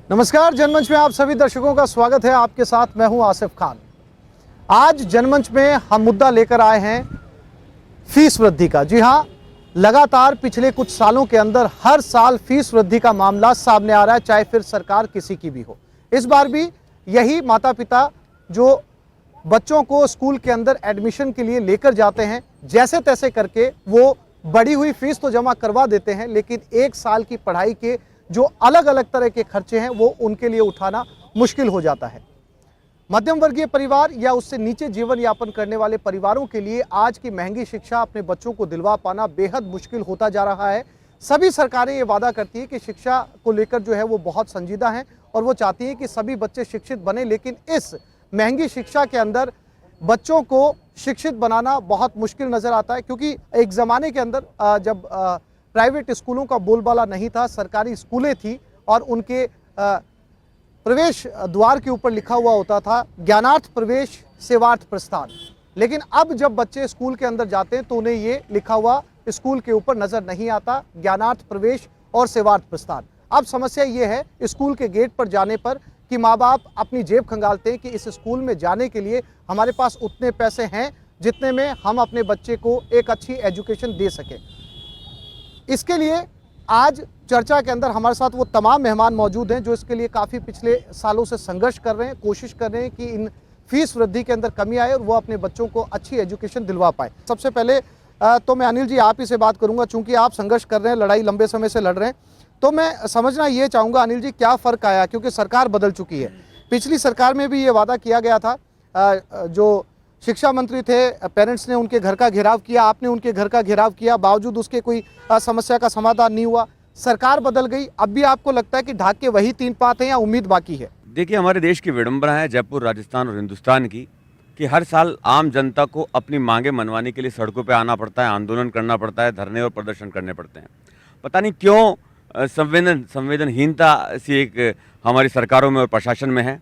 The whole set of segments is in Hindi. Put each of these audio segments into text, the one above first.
नमस्कार, जनमंच में आप सभी दर्शकों का स्वागत है। आपके साथ मैं हूं आसिफ खान। आज जनमंच में हम मुद्दा लेकर आए हैं फीस वृद्धि का। जी हां, लगातार पिछले कुछ सालों के अंदर हर साल फीस वृद्धि का मामला सामने आ रहा है, चाहे फिर सरकार किसी की भी हो। इस बार भी यही माता पिता जो बच्चों को स्कूल के अंदर एडमिशन के लिए लेकर जाते हैं, जैसे तैसे करके वो बढ़ी हुई फीस तो जमा करवा देते हैं, लेकिन एक साल की पढ़ाई के जो अलग अलग तरह के खर्चे हैं वो उनके लिए उठाना मुश्किल हो जाता है। मध्यम वर्गीय परिवार या उससे नीचे जीवन यापन करने वाले परिवारों के लिए आज की महंगी शिक्षा अपने बच्चों को दिलवा पाना बेहद मुश्किल होता जा रहा है। सभी सरकारें ये वादा करती है कि शिक्षा को लेकर जो है वो बहुत संजीदा हैं और वो चाहती है कि सभी बच्चे शिक्षित बने, लेकिन इस महंगी शिक्षा के अंदर बच्चों को शिक्षित बनाना बहुत मुश्किल नजर आता है। क्योंकि एक ज़माने के अंदर जब प्राइवेट स्कूलों का बोलबाला नहीं था, सरकारी स्कूलें थी और उनके प्रवेश द्वार के ऊपर लिखा हुआ होता था ज्ञानार्थ प्रवेश सेवार्थ प्रस्थान। लेकिन अब जब बच्चे स्कूल के अंदर जाते हैं तो उन्हें ये लिखा हुआ स्कूल के ऊपर नजर नहीं आता, ज्ञानार्थ प्रवेश और सेवार्थ प्रस्थान। अब समस्या ये है स्कूल के गेट पर जाने पर कि माँ बाप अपनी जेब खंगालते हैं कि इस स्कूल में जाने के लिए हमारे पास उतने पैसे हैं जितने में हम अपने बच्चे को एक अच्छी एजुकेशन दे सकें। इसके लिए आज चर्चा के अंदर हमारे साथ वो तमाम मेहमान मौजूद हैं जो इसके लिए काफ़ी पिछले सालों से संघर्ष कर रहे हैं, कोशिश कर रहे हैं कि इन फीस वृद्धि के अंदर कमी आए और वो अपने बच्चों को अच्छी एजुकेशन दिलवा पाए। सबसे पहले तो मैं अनिल जी आप ही से बात करूंगा, चूंकि आप संघर्ष कर रहे हैं, लड़ाई लंबे समय से लड़ रहे हैं, तो मैं समझना ये चाहूँगा अनिल जी क्या फ़र्क आया, क्योंकि सरकार बदल चुकी है। पिछली सरकार में भी ये वादा किया गया था, जो शिक्षा मंत्री थे, पेरेंट्स ने उनके घर का घेराव किया, आपने उनके घर का घेराव किया, बावजूद उसके कोई समस्या का समाधान नहीं हुआ। सरकार बदल गई, अब भी आपको लगता है कि ढाक के वही तीन पात हैं या उम्मीद बाकी है? देखिए, हमारे देश की विडंबना है जयपुर, राजस्थान और हिंदुस्तान की कि हर साल आम जनता को अपनी मांगे मनवाने के लिए सड़कों पे आना पड़ता है, आंदोलन करना पड़ता है, धरने और प्रदर्शन करने पड़ते हैं। पता नहीं क्यों संवेदनहीनता सी एक हमारी सरकारों में और प्रशासन में है।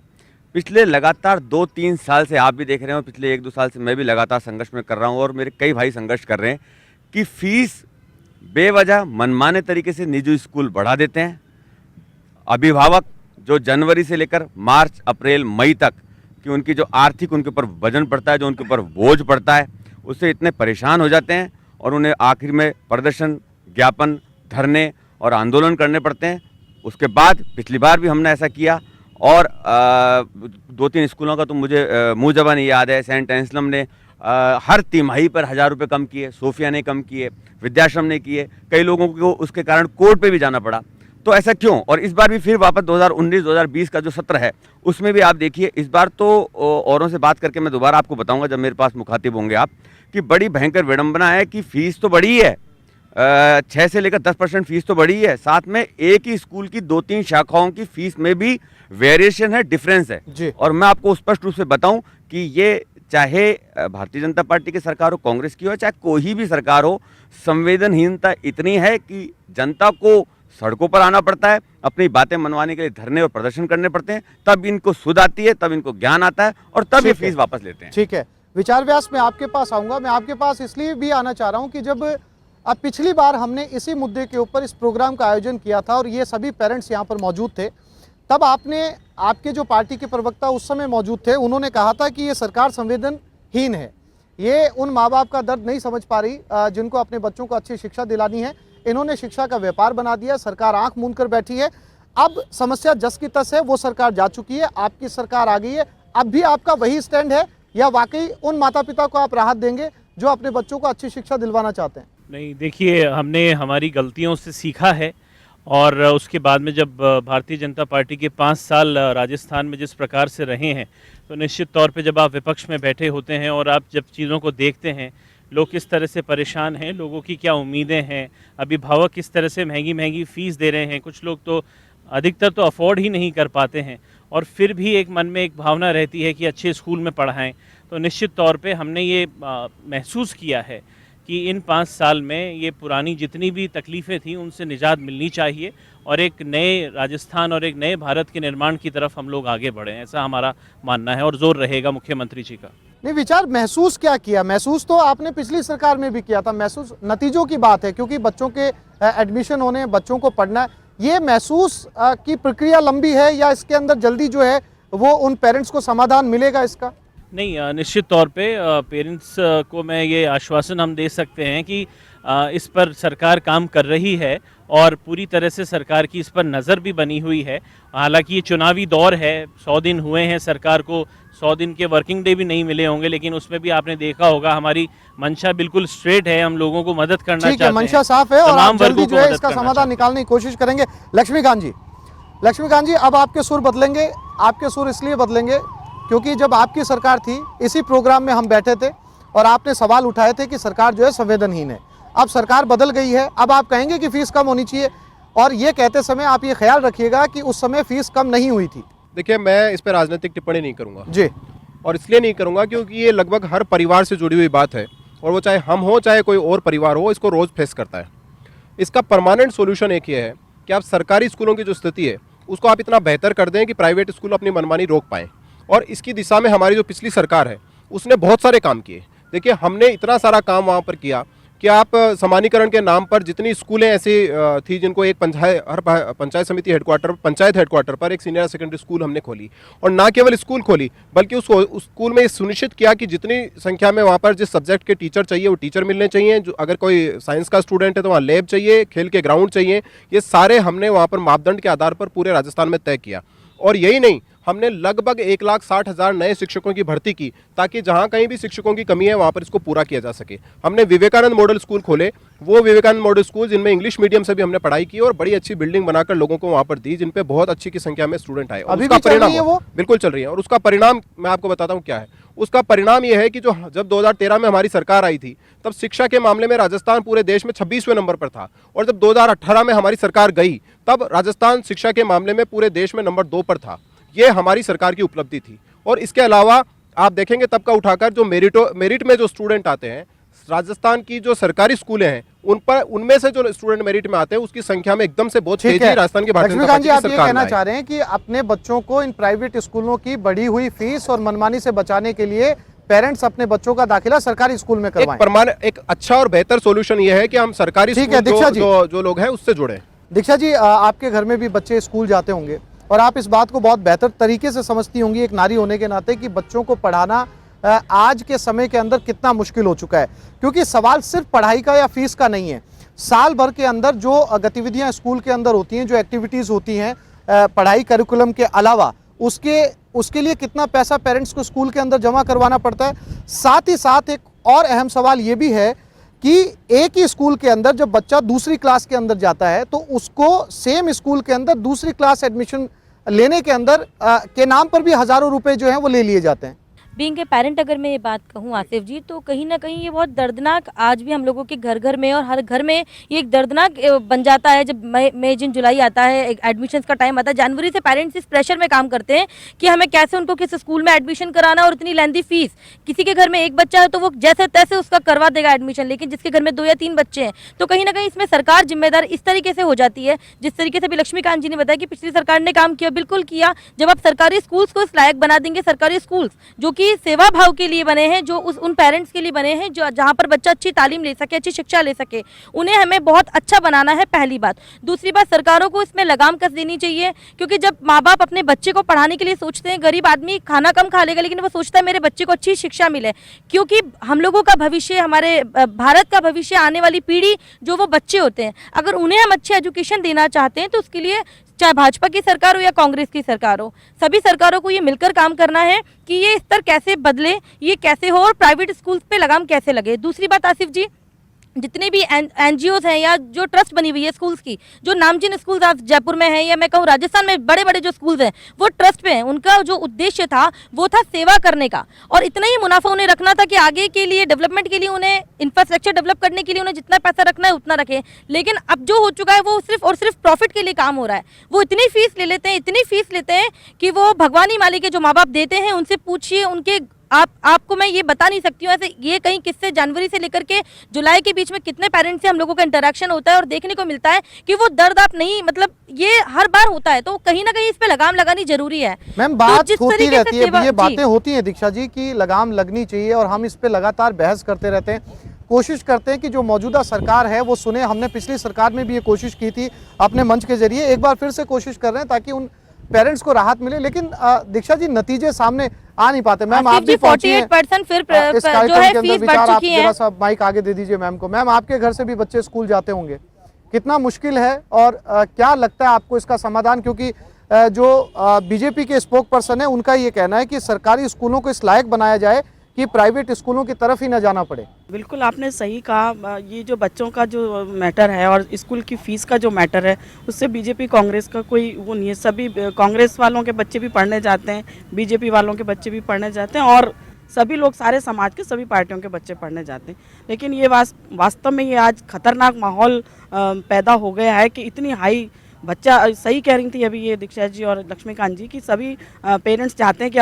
पिछले लगातार 2-3 साल से आप भी देख रहे हो, पिछले 1-2 साल से मैं भी लगातार संघर्ष में कर रहा हूँ और मेरे कई भाई संघर्ष कर रहे हैं कि फीस बेवजह मनमाने तरीके से निजी स्कूल बढ़ा देते हैं। अभिभावक जो जनवरी से लेकर मार्च, अप्रैल, मई तक कि उनकी जो आर्थिक उनके ऊपर वजन पड़ता है, जो उनके ऊपर बोझ पड़ता है, उससे इतने परेशान हो जाते हैं और उन्हें आखिर में प्रदर्शन, ज्ञापन, धरने और आंदोलन करने पड़ते हैं। उसके बाद पिछली बार भी हमने ऐसा किया और 2-3 स्कूलों का तो मुझे मुँह ज़बानी याद है। सेंट एंसलम ने हर तिमाही पर 1000 रुपये कम किए, सोफिया ने कम किए, विद्याश्रम ने किए, कई लोगों को उसके कारण कोर्ट पे भी जाना पड़ा। तो ऐसा क्यों? और इस बार भी फिर वापस 2019-2020 का जो सत्र है उसमें भी आप देखिए, इस बार तो औरों से बात करके मैं दोबारा आपको बताऊंगा जब मेरे पास मुखातिब होंगे आप, कि बड़ी भयंकर विडंबना है कि फीस तो बढ़ी है, 6 से लेकर 10% फीस तो बढ़ी है, साथ में एक ही स्कूल की 2-3 शाखाओं की फीस में भी वेरिएशन है, डिफरेंस है। और मैं आपको स्पष्ट रूप से बताऊं कि ये चाहे भारतीय जनता पार्टी की सरकार हो, कांग्रेस की हो, चाहे कोई भी सरकार हो, संवेदनहीनता इतनी है कि जनता को सड़कों पर आना पड़ता है, अपनी बातें मनवाने के लिए धरने और प्रदर्शन करने पड़ते हैं, तब इनको सुध आती है, तब इनको ज्ञान आता है और तब ये फीस वापस लेते हैं। ठीक है, विचार व्यास में आपके पास आऊंगा। मैं आपके पास इसलिए भी आना चाह रहा हूं कि जब अब पिछली बार हमने इसी मुद्दे के ऊपर इस प्रोग्राम का आयोजन किया था और ये सभी पेरेंट्स यहाँ पर मौजूद थे, तब आपके जो पार्टी के प्रवक्ता उस समय मौजूद थे, उन्होंने कहा था कि ये सरकार संवेदनहीन है, ये उन माँ बाप का दर्द नहीं समझ पा रही जिनको अपने बच्चों को अच्छी शिक्षा दिलानी है। इन्होंने शिक्षा का व्यापार बना दिया, सरकार आंख मूंद कर बैठी है। अब समस्या जस की तस है, वो सरकार जा चुकी है, आपकी सरकार आ गई है। अब भी आपका वही स्टैंड है या वाकई उन माता पिता को आप राहत देंगे जो अपने बच्चों को अच्छी शिक्षा दिलवाना चाहते हैं? नहीं, देखिए, हमने हमारी गलतियों से सीखा है और उसके बाद में जब भारतीय जनता पार्टी के 5 साल राजस्थान में जिस प्रकार से रहे हैं, तो निश्चित तौर पे जब आप विपक्ष में बैठे होते हैं और आप जब चीज़ों को देखते हैं, लोग किस तरह से परेशान हैं, लोगों की क्या उम्मीदें हैं, अभिभावक किस तरह से महंगी महंगी फ़ीस दे रहे हैं, कुछ लोग तो अधिकतर तो अफोर्ड ही नहीं कर पाते हैं और फिर भी एक मन में एक भावना रहती है कि अच्छे स्कूल में पढ़ाएं। तो निश्चित तौर पे हमने ये महसूस किया है कि इन 5 साल में ये पुरानी जितनी भी तकलीफ़ें थी उनसे निजात मिलनी चाहिए और एक नए राजस्थान और एक नए भारत के निर्माण की तरफ हम लोग आगे बढ़ें, ऐसा हमारा मानना है और जोर रहेगा मुख्यमंत्री जी का। नहीं, विचार महसूस क्या किया? महसूस तो आपने पिछली सरकार में भी किया था, महसूस नतीजों की बात है, क्योंकि बच्चों के एडमिशन होने, बच्चों को पढ़ना है, ये महसूस की प्रक्रिया लंबी है या इसके अंदर जल्दी जो है वो उन पेरेंट्स को समाधान मिलेगा इसका? नहीं, निश्चित तौर पे पेरेंट्स को मैं ये आश्वासन हम दे सकते हैं कि इस पर सरकार काम कर रही है और पूरी तरह से सरकार की इस पर नज़र भी बनी हुई है। हालांकि ये चुनावी दौर है, 100 दिन हुए हैं सरकार को, 100 दिन के वर्किंग डे भी नहीं मिले होंगे, लेकिन उसमें भी आपने देखा होगा हमारी मंशा बिल्कुल स्ट्रेट है, हम लोगों को मदद करना चाहते हैं। मंशा साफ है और तमाम आप जल्दी वर्गों जो को है मदद इसका करना समाधान निकालने की कोशिश करेंगे। लक्ष्मीकांत जी अब आपके सुर बदलेंगे। आपके सुर इसलिए बदलेंगे क्योंकि जब आपकी सरकार थी इसी प्रोग्राम में हम बैठे थे और आपने सवाल उठाए थे कि सरकार जो है संवेदनहीन है। अब सरकार बदल गई है, अब आप कहेंगे कि फीस कम होनी चाहिए और ये कहते समय आप ये ख्याल रखिएगा कि उस समय फीस कम नहीं हुई थी। देखिए, मैं इस पर राजनीतिक टिप्पणी नहीं करूंगा जी, और इसलिए नहीं करूंगा क्योंकि ये लगभग हर परिवार से जुड़ी हुई बात है और वो चाहे हम हो चाहे कोई और परिवार हो, इसको रोज़ फेस करता है। इसका परमानेंट सोल्यूशन एक ये है कि आप सरकारी स्कूलों की जो स्थिति है उसको आप इतना बेहतर कर दें कि प्राइवेट स्कूल अपनी मनमानी रोक पाएँ, और इसकी दिशा में हमारी जो पिछली सरकार है उसने बहुत सारे काम किए। देखिए, हमने इतना सारा काम वहाँ पर किया कि आप समानीकरण के नाम पर जितनी स्कूलें ऐसी थी जिनको एक पंचायत समिति हेडक्वार्टर, पंचायत हेडक्वार्टर पर एक सीनियर सेकेंडरी स्कूल हमने खोली, और ना केवल स्कूल खोली बल्कि उस स्कूल में सुनिश्चित किया कि जितनी संख्या में वहाँ पर जिस सब्जेक्ट के टीचर चाहिए वो टीचर मिलने चाहिए। जो अगर कोई साइंस का स्टूडेंट है तो वहाँ लैब चाहिए, खेल के ग्राउंड चाहिए। ये सारे हमने वहाँ पर मापदंड के आधार पर पूरे राजस्थान में तय किया। और यही नहीं, हमने लगभग 1,60,000 नए शिक्षकों की भर्ती की ताकि जहां कहीं भी शिक्षकों की कमी है वहां पर इसको पूरा किया जा सके। हमने विवेकानंद मॉडल स्कूल खोले, वो विवेकानंद मॉडल स्कूल जिनमें इंग्लिश मीडियम से भी हमने पढ़ाई की और बड़ी अच्छी बिल्डिंग बनाकर लोगों को वहां पर दी, जिन पे बहुत अच्छी की संख्या में स्टूडेंट आए। अभी भी चल रही है वो? बिल्कुल चल रही है। और उसका परिणाम मैं आपको बताता हूँ क्या है। उसका परिणाम यह है कि जब 2013 में हमारी सरकार आई थी तब शिक्षा के मामले में राजस्थान पूरे देश में 26वें नंबर पर था, और जब 2018 में हमारी सरकार गई तब राजस्थान शिक्षा के मामले में पूरे देश में नंबर 2 पर था। ये हमारी सरकार की उपलब्धि थी। और इसके अलावा आप देखेंगे तब का उठाकर जो मेरिट में जो स्टूडेंट आते हैं, राजस्थान की जो सरकारी स्कूलें हैं उनमें से जो स्टूडेंट मेरिट में आते हैं उसकी संख्या में एकदम से बहुत तेजी है। राजस्थान की भारतीय जनता पार्टी की आप ये सरकार कहना चाह रहे हैं कि अपने बच्चों को इन प्राइवेट स्कूलों की बढ़ी हुई फीस और मनमानी से बचाने के लिए पेरेंट्स अपने बच्चों का दाखिला सरकारी स्कूल में करवाएं। एक अच्छा और बेहतर सोल्यूशन ये है कि हम सरकारी स्कूल जो लोग हैं उससे जुड़े। दीक्षा जी, आपके घर में भी बच्चे स्कूल जाते होंगे और आप इस बात को बहुत बेहतर तरीके से समझती होंगी एक नारी होने के नाते कि बच्चों को पढ़ाना आज के समय के अंदर कितना मुश्किल हो चुका है। क्योंकि सवाल सिर्फ पढ़ाई का या फीस का नहीं है, साल भर के अंदर जो गतिविधियां स्कूल के अंदर होती हैं, जो एक्टिविटीज़ होती हैं पढ़ाई करिकुलम के अलावा, उसके लिए कितना पैसा पेरेंट्स को स्कूल के अंदर जमा करवाना पड़ता है। साथ ही साथ एक और अहम सवाल ये भी है कि एक ही स्कूल के अंदर जब बच्चा दूसरी क्लास के अंदर जाता है तो उसको सेम स्कूल के अंदर दूसरी क्लास एडमिशन लेने के अंदर के नाम पर भी हजारों रुपए जो हैं वो ले लिए जाते हैं। बीइंग ए पेरेंट अगर मैं ये बात कहूँ आसिफ जी, तो कहीं ना कहीं ये बहुत दर्दनाक आज भी हम लोगों के घर घर में और हर घर में ये एक दर्दनाक बन जाता है। जब मई जून जुलाई आता है, एक एडमिशन्स का टाइम आता है, जनवरी से पेरेंट्स इस प्रेशर में काम करते हैं कि हमें कैसे उनको किस स्कूल में एडमिशन कराना, और इतनी लेंथी फीस। किसी के घर में एक बच्चा है तो वो जैसे तैसे उसका करवा देगा एडमिशन, लेकिन जिसके घर में 2 या 3 बच्चे हैं तो कहीं ना कहीं इसमें सरकार जिम्मेदार इस तरीके से हो जाती है। जिस तरीके से भी लक्ष्मीकांत जी ने बताया कि पिछली सरकार ने काम किया, बिल्कुल किया। जब आप सरकारी स्कूल्स को इस लायक बना देंगे, सरकारी स्कूल्स जो कि सेवा भाव के लिए बने हैं, जो उन पेरेंट्स के लिए बने हैं जो जहां पर बच्चा अच्छी तालीम ले सके, अच्छी शिक्षा ले सके, उन्हें हमें बहुत अच्छा बनाना है, पहली बात। दूसरी बात, सरकारों को इसमें लगाम कस देनी चाहिए, क्योंकि जब माँ बाप अपने बच्चे को पढ़ाने के लिए सोचते हैं, गरीब आदमी खाना कम खा लेगा लेकिन वो सोचता है मेरे बच्चे को अच्छी शिक्षा मिले, क्योंकि हम लोगों का भविष्य, हमारे भारत का भविष्य, आने वाली पीढ़ी जो वो बच्चे होते हैं, अगर उन्हें हम अच्छी एजुकेशन देना चाहते हैं तो उसके लिए चाहे भाजपा की सरकार हो या कांग्रेस की सरकार हो, सभी सरकारों को ये मिलकर काम करना है कि ये स्तर कैसे बदले, ये कैसे हो और प्राइवेट स्कूल्स पे लगाम कैसे लगे। दूसरी बात आसिफ जी, जितने भी एनजीओज हैं या जो ट्रस्ट बनी हुई है स्कूल्स की, जो नामचीन स्कूल्स आज जयपुर में हैं या मैं कहूँ राजस्थान में बड़े बड़े जो स्कूल्स हैं वो ट्रस्ट पे हैं। उनका जो उद्देश्य था वो था सेवा करने का, और इतना ही मुनाफा उन्हें रखना था कि आगे के लिए डेवलपमेंट के लिए, उन्हें इंफ्रास्ट्रक्चर डेवलप करने के लिए उन्हें जितना पैसा रखना है उतना रखें। लेकिन अब जो हो चुका है वो सिर्फ और सिर्फ प्रॉफिट के लिए काम हो रहा है। वो इतनी फीस ले लेते हैं, इतनी फीस लेते हैं कि वो भगवानी माली के जो माँ बाप देते हैं उनसे पूछिए, उनके आपको मैं ये बता नहीं सकती हूँ ऐसे ये कहीं किससे जनवरी से लेकर के जुलाई के बीच में कितने पेरेंट्स से हम लोगों का इंटरेक्शन होता है और देखने को मिलता है कि वो दर्द आप नहीं, मतलब ये हर बार होता है, तो कहीं ना कहीं इस पे लगाम लगानी जरूरी है। मैम, बात होती रहती है, ये बातें होती हैं दीक्षा जी की लगाम लगनी चाहिए और हम इस पे लगातार बहस करते रहते हैं। कोशिश करते हैं कि जो मौजूदा सरकार है वो सुने। हमने पिछली सरकार में भी ये कोशिश की थी अपने मंच के जरिए, एक बार फिर से कोशिश कर रहे हैं ताकि उन पेरेंट्स को राहत मिले, लेकिन दीक्षा जी नतीजे सामने आ नहीं पाते। मैम आप भी पहुंची हैं 48% फिर इस जो कार्यक्रम है के अंदर, फीस बढ़ विचार आप चुकी है। जरा सा माइक आगे दे दीजिए मैम को। मैम आपके घर से भी बच्चे स्कूल जाते होंगे, कितना मुश्किल है और क्या लगता है आपको इसका समाधान? क्योंकि जो बीजेपी के स्पोक पर्सन है उनका ये कहना है कि सरकारी स्कूलों को इस लायक बनाया जाए कि प्राइवेट स्कूलों की तरफ ही न जाना पड़े। बिल्कुल आपने सही कहा। ये जो बच्चों का जो मैटर है और स्कूल की फ़ीस का जो मैटर है, उससे बीजेपी कांग्रेस का कोई वो नहीं है। सभी कांग्रेस वालों के बच्चे भी पढ़ने जाते हैं, बीजेपी वालों के बच्चे भी पढ़ने जाते हैं और सभी लोग, सारे समाज के सभी पार्टियों के बच्चे पढ़ने जाते हैं। लेकिन ये वास्तव में ये आज खतरनाक माहौल पैदा हो गया है कि इतनी हाई बच्चा, सही कह रही थी अभी ये दीक्षा जी और लक्ष्मीकांत जी, कि सभी पेरेंट्स चाहते हैं कि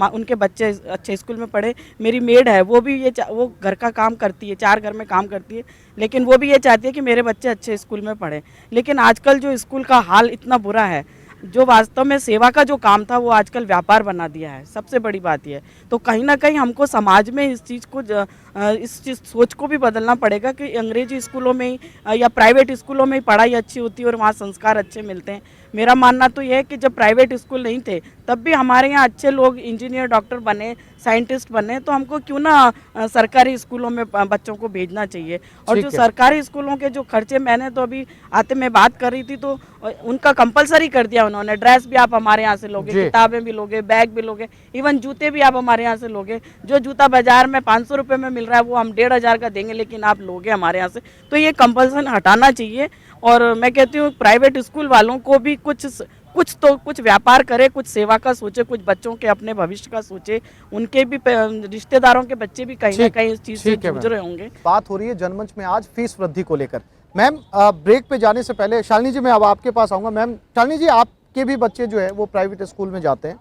उनके बच्चे अच्छे स्कूल में पढ़े। मेरी मेड है, वो भी वो घर का काम करती है, 4 घर में काम करती है, लेकिन वो भी ये चाहती है कि मेरे बच्चे अच्छे स्कूल में पढ़े। लेकिन आजकल जो स्कूल का हाल इतना बुरा है, जो वास्तव में सेवा का जो काम था वो आजकल व्यापार बना दिया है। सबसे बड़ी बात यह है। तो कहीं ना कहीं हमको समाज में इस चीज़ सोच को भी बदलना पड़ेगा कि अंग्रेजी स्कूलों में ही या प्राइवेट स्कूलों में ही पढ़ाई अच्छी होती है और वहाँ संस्कार अच्छे मिलते हैं। मेरा मानना तो यह है कि जब प्राइवेट स्कूल नहीं थे तब भी हमारे यहाँ अच्छे लोग इंजीनियर, डॉक्टर बने, साइंटिस्ट बने, तो हमको क्यों ना सरकारी स्कूलों में बच्चों को भेजना चाहिए। और जो सरकारी स्कूलों के जो खर्चे, मैंने तो अभी आते में बात कर रही थी तो उनका कंपलसरी कर दिया उन्होंने। ड्रेस भी आप हमारे यहाँ से लोगे, किताबें भी लोगे, बैग भी लोगे, इवन जूते भी आप हमारे यहाँ से लोगे। जो जूता बाजार में 500 रुपये में मिल रहा है वो हम 1500 का देंगे, लेकिन आप लोगे हमारे यहाँ से। तो ये कंपल्सन हटाना चाहिए। और मैं कहती हूँ प्राइवेट स्कूल वालों को भी कुछ व्यापार करे, कुछ सेवा का सोचे, कुछ बच्चों के अपने भविष्य का सोचे। उनके भी रिश्तेदारों के बच्चे भी कहीं ना कहीं इस चीज़ से जूझ रहे होंगे। बात हो रही है जनमंच में आज फीस वृद्धि को लेकर। मैम ब्रेक पे जाने से पहले शालिनी जी, मैं अब आपके पास आऊँगा। मैम शालिनी जी, आपके भी बच्चे जो है वो प्राइवेट स्कूल में जाते हैं,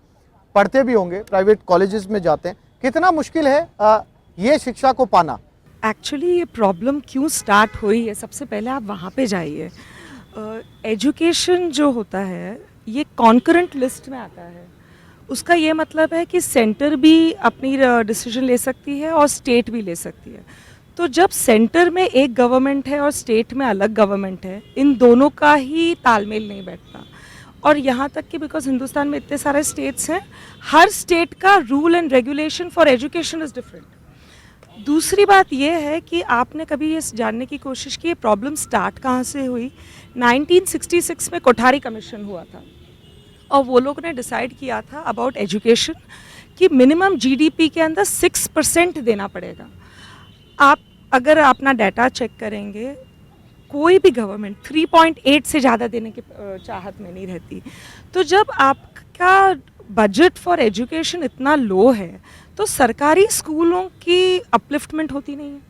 पढ़ते भी होंगे, प्राइवेट कॉलेजेस में जाते हैं, कितना मुश्किल है ये शिक्षा को पाना? एक्चुअली ये प्रॉब्लम क्यों स्टार्ट हुई है, सबसे पहले आप वहाँ पे जाइए। एजुकेशन जो होता है ये कॉन्करेंट लिस्ट में आता है। उसका ये मतलब है कि सेंटर भी अपनी डिसीजन ले सकती है और स्टेट भी ले सकती है। तो जब सेंटर में एक गवर्नमेंट है और स्टेट में अलग गवर्नमेंट है, इन दोनों का ही तालमेल नहीं बैठता। और यहाँ तक कि बिकॉज हिंदुस्तान में इतने सारे स्टेट्स हैं, हर स्टेट का rule and regulation for education is different. दूसरी बात यह है कि आपने कभी ये जानने की कोशिश की प्रॉब्लम स्टार्ट कहाँ से हुई? 1966 में कोठारी कमीशन हुआ था और वो लोग ने डिसाइड किया था अबाउट एजुकेशन कि मिनिमम जीडीपी के अंदर 6% देना पड़ेगा। आप अगर अपना डाटा चेक करेंगे, कोई भी गवर्नमेंट 3.8 से ज़्यादा देने की चाहत में नहीं रहती। तो जब आपका बजट फॉर एजुकेशन इतना लो है तो सरकारी स्कूलों की अपलिफ्टमेंट होती नहीं है।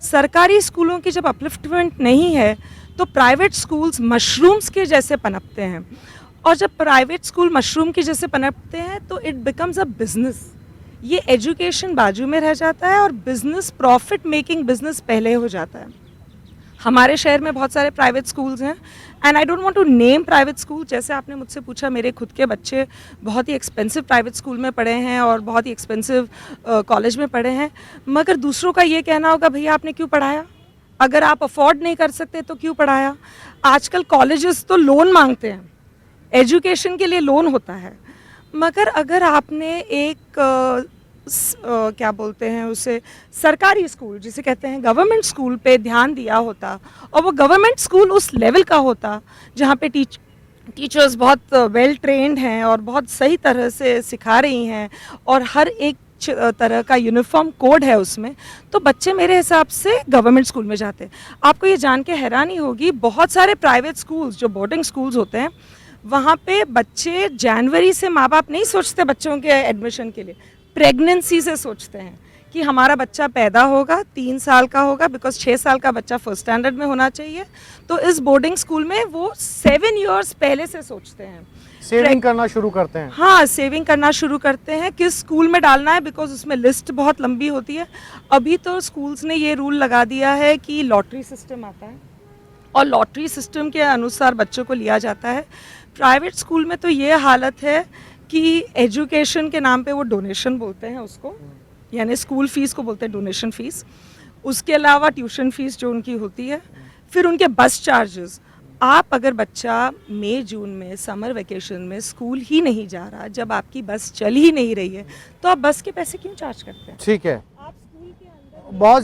सरकारी स्कूलों की जब अपलिफ्टमेंट नहीं है तो प्राइवेट स्कूल्स मशरूम्स के जैसे पनपते हैं, और जब प्राइवेट स्कूल मशरूम के जैसे पनपते हैं तो इट बिकम्स अ बिजनेस। ये एजुकेशन बाजू में रह जाता है और बिजनेस, प्रॉफिट मेकिंग बिजनेस पहले हो जाता है। हमारे शहर में बहुत सारे प्राइवेट स्कूल्स हैं and I don't want to name private school. जैसे आपने मुझसे पूछा, मेरे खुद के बच्चे बहुत ही एक्सपेंसिव प्राइवेट स्कूल में पढ़े हैं और बहुत ही एक्सपेंसिव कॉलेज में पढ़े हैं, मगर दूसरों का ये कहना होगा भैया आपने क्यों पढ़ाया? अगर आप अफोर्ड नहीं कर सकते तो क्यों पढ़ाया? आजकल कॉलेजेस तो लोन मांगते हैं, एजुकेशन के लिए लोन होता है, मगर अगर आपने एक क्या बोलते हैं उसे, सरकारी स्कूल जिसे कहते हैं गवर्नमेंट स्कूल पे ध्यान दिया होता और वो गवर्नमेंट स्कूल उस लेवल का होता जहाँ पे टीचर्स बहुत वेल ट्रेंड हैं और बहुत सही तरह से सिखा रही हैं और हर एक तरह का यूनिफॉर्म कोड है उसमें, तो बच्चे मेरे हिसाब से गवर्नमेंट स्कूल में जाते हैं। आपको ये जान के हैरानी होगी, बहुत सारे प्राइवेट स्कूल्स जो बोर्डिंग स्कूल्स होते हैं वहाँ पे बच्चे जनवरी से माँ बाप नहीं सोचते बच्चों के एडमिशन के लिए, प्रेगनेंसी से सोचते हैं कि हमारा बच्चा पैदा होगा 3 साल का होगा, बिकॉज 6 साल का बच्चा फर्स्ट स्टैंडर्ड में होना चाहिए। तो इस बोर्डिंग स्कूल में वो 7 इयर्स पहले से सोचते हैं, सेविंग करना शुरू करते हैं। हाँ, सेविंग करना शुरू करते हैं किस स्कूल में डालना है, बिकॉज उसमें लिस्ट बहुत लंबी होती है। अभी तो स्कूल्स ने ये रूल लगा दिया है कि लॉटरी सिस्टम आता है और लॉटरी सिस्टम के अनुसार बच्चों को लिया जाता है। प्राइवेट स्कूल में तो ये हालत है कि एजुकेशन के नाम पे वो डोनेशन बोलते हैं उसको, यानी स्कूल फीस को बोलते हैं डोनेशन फीस। उसके अलावा ट्यूशन फीस जो उनकी होती है, फिर उनके बस चार्जेस। आप अगर बच्चा मई जून में समर वेकेशन में स्कूल ही नहीं जा रहा, जब आपकी बस चल ही नहीं रही है, तो आप बस के पैसे क्यों चार्ज करते हैं? ठीक है, बहुत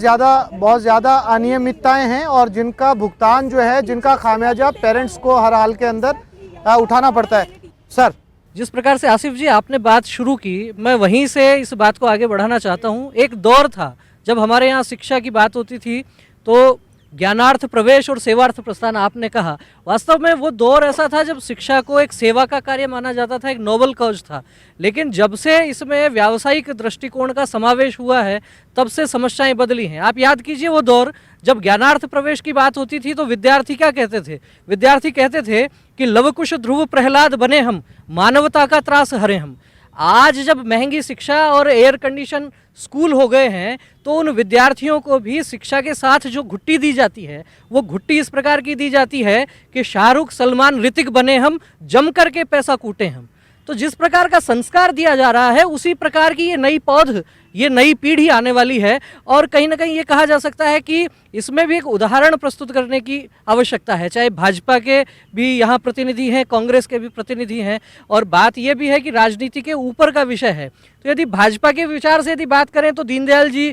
ज़्यादा अनियमितताएं हैं और जिनका भुगतान जो है, जिनका खामियाजा पेरेंट्स को हर हाल के अंदर उठाना पड़ता है। सर, जिस प्रकार से आसिफ जी आपने बात शुरू की, मैं वहीं से इस बात को आगे बढ़ाना चाहता हूँ। एक दौर था जब हमारे यहाँ शिक्षा की बात होती थी तो ज्ञानार्थ प्रवेश और सेवार्थ प्रस्थान आपने कहा, वास्तव में वो दौर ऐसा था जब शिक्षा को एक सेवा का कार्य माना जाता था, एक नोबल कॉज था। लेकिन जब से इसमें व्यावसायिक दृष्टिकोण का समावेश हुआ है, तब से समस्याएं बदली हैं। आप याद कीजिए वो दौर जब ज्ञानार्थ प्रवेश की बात होती थी तो विद्यार्थी क्या कहते थे? विद्यार्थी कहते थे कि लवकुश ध्रुव प्रहलाद बने हम, मानवता का त्रास हरे हम। आज जब महंगी शिक्षा और एयर कंडीशन स्कूल हो गए हैं, तो उन विद्यार्थियों को भी शिक्षा के साथ जो घुट्टी दी जाती है, वो घुट्टी इस प्रकार की दी जाती है कि शाहरुख, सलमान, ऋतिक बने हम, जम करके पैसा कूटे हम। तो जिस प्रकार का संस्कार दिया जा रहा है, उसी प्रकार की ये नई पौध, ये नई पीढ़ी आने वाली है। और कहीं ना कहीं ये कहा जा सकता है कि इसमें भी एक उदाहरण प्रस्तुत करने की आवश्यकता है। चाहे भाजपा के भी यहाँ प्रतिनिधि हैं, कांग्रेस के भी प्रतिनिधि हैं, और बात ये भी है कि राजनीति के ऊपर का विषय है। तो यदि भाजपा के विचार से यदि बात करें तो दीनदयाल जी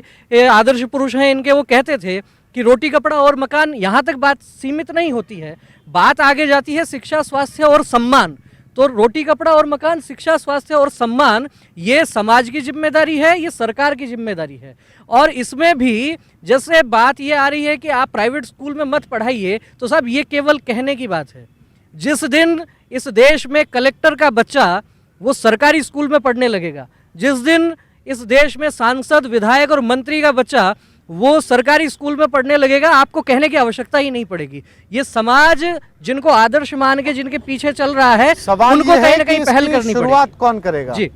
आदर्श पुरुष हैं इनके, वो कहते थे कि रोटी, कपड़ा और मकान, यहाँ तक बात सीमित नहीं होती है, बात आगे जाती है शिक्षा, स्वास्थ्य और सम्मान। तो रोटी, कपड़ा और मकान, शिक्षा, स्वास्थ्य और सम्मान, ये समाज की जिम्मेदारी है, ये सरकार की जिम्मेदारी है। और इसमें भी जैसे बात ये आ रही है कि आप प्राइवेट स्कूल में मत पढ़ाइए, तो साहब ये केवल कहने की बात है। जिस दिन इस देश में कलेक्टर का बच्चा वो सरकारी स्कूल में पढ़ने लगेगा, जिस दिन इस देश में सांसद, विधायक और मंत्री का बच्चा वो सरकारी स्कूल में पढ़ने लगेगा, आपको कहने की आवश्यकता ही नहीं पड़ेगी। ये समाज जिनको आदर्श मान के जिनके पीछे चल रहा है, सवाल उनको ये है कहीं ना कि कहीं पहल इसकी करनी शुरुआत पड़ेगी। कौन करेगा? जी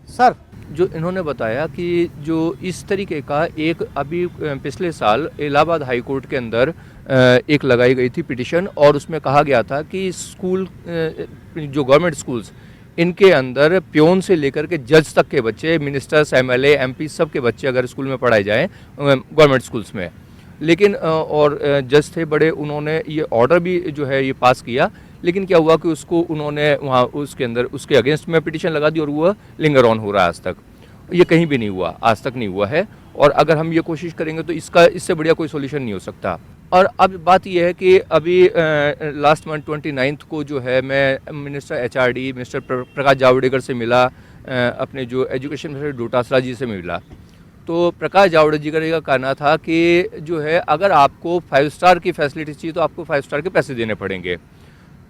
सर, जो इन्होंने बताया कि जो इस तरीके का एक अभी पिछले साल इलाहाबाद हाई कोर्ट के अंदर एक लगाई गई थी पिटीशन, और उसमें कहा गया था कि स्कूल, जो गवर्नमेंट स्कूल्स, इनके अंदर प्योन से लेकर के जज तक के बच्चे, मिनिस्टर्स, एमएलए, एमपी, सब के बच्चे अगर स्कूल में पढ़ाए जाएं गवर्नमेंट स्कूल्स में। लेकिन और जज थे बड़े, उन्होंने ये ऑर्डर भी जो है ये पास किया, लेकिन क्या हुआ कि उसको उन्होंने वहाँ उसके अंदर उसके अगेंस्ट में पिटीशन लगा दी और वो लिंगर ऑन हो रहा है। आज तक ये कहीं भी नहीं हुआ, आज तक नहीं हुआ है। और अगर हम ये कोशिश करेंगे तो इससे बढ़िया कोई सोल्यूशन नहीं हो सकता। और अब बात यह है कि अभी लास्ट मंथ 29 को जो है मैं minister HRD mister Prakash Javadekar से मिला, अपने जो एजुकेशन मिनिस्टर डोटासरा जी से मिला। तो प्रकाश जावड़ेकर का कहना था कि जो है अगर आपको 5 स्टार की फैसिलिटी चाहिए तो आपको 5 स्टार के पैसे देने पड़ेंगे।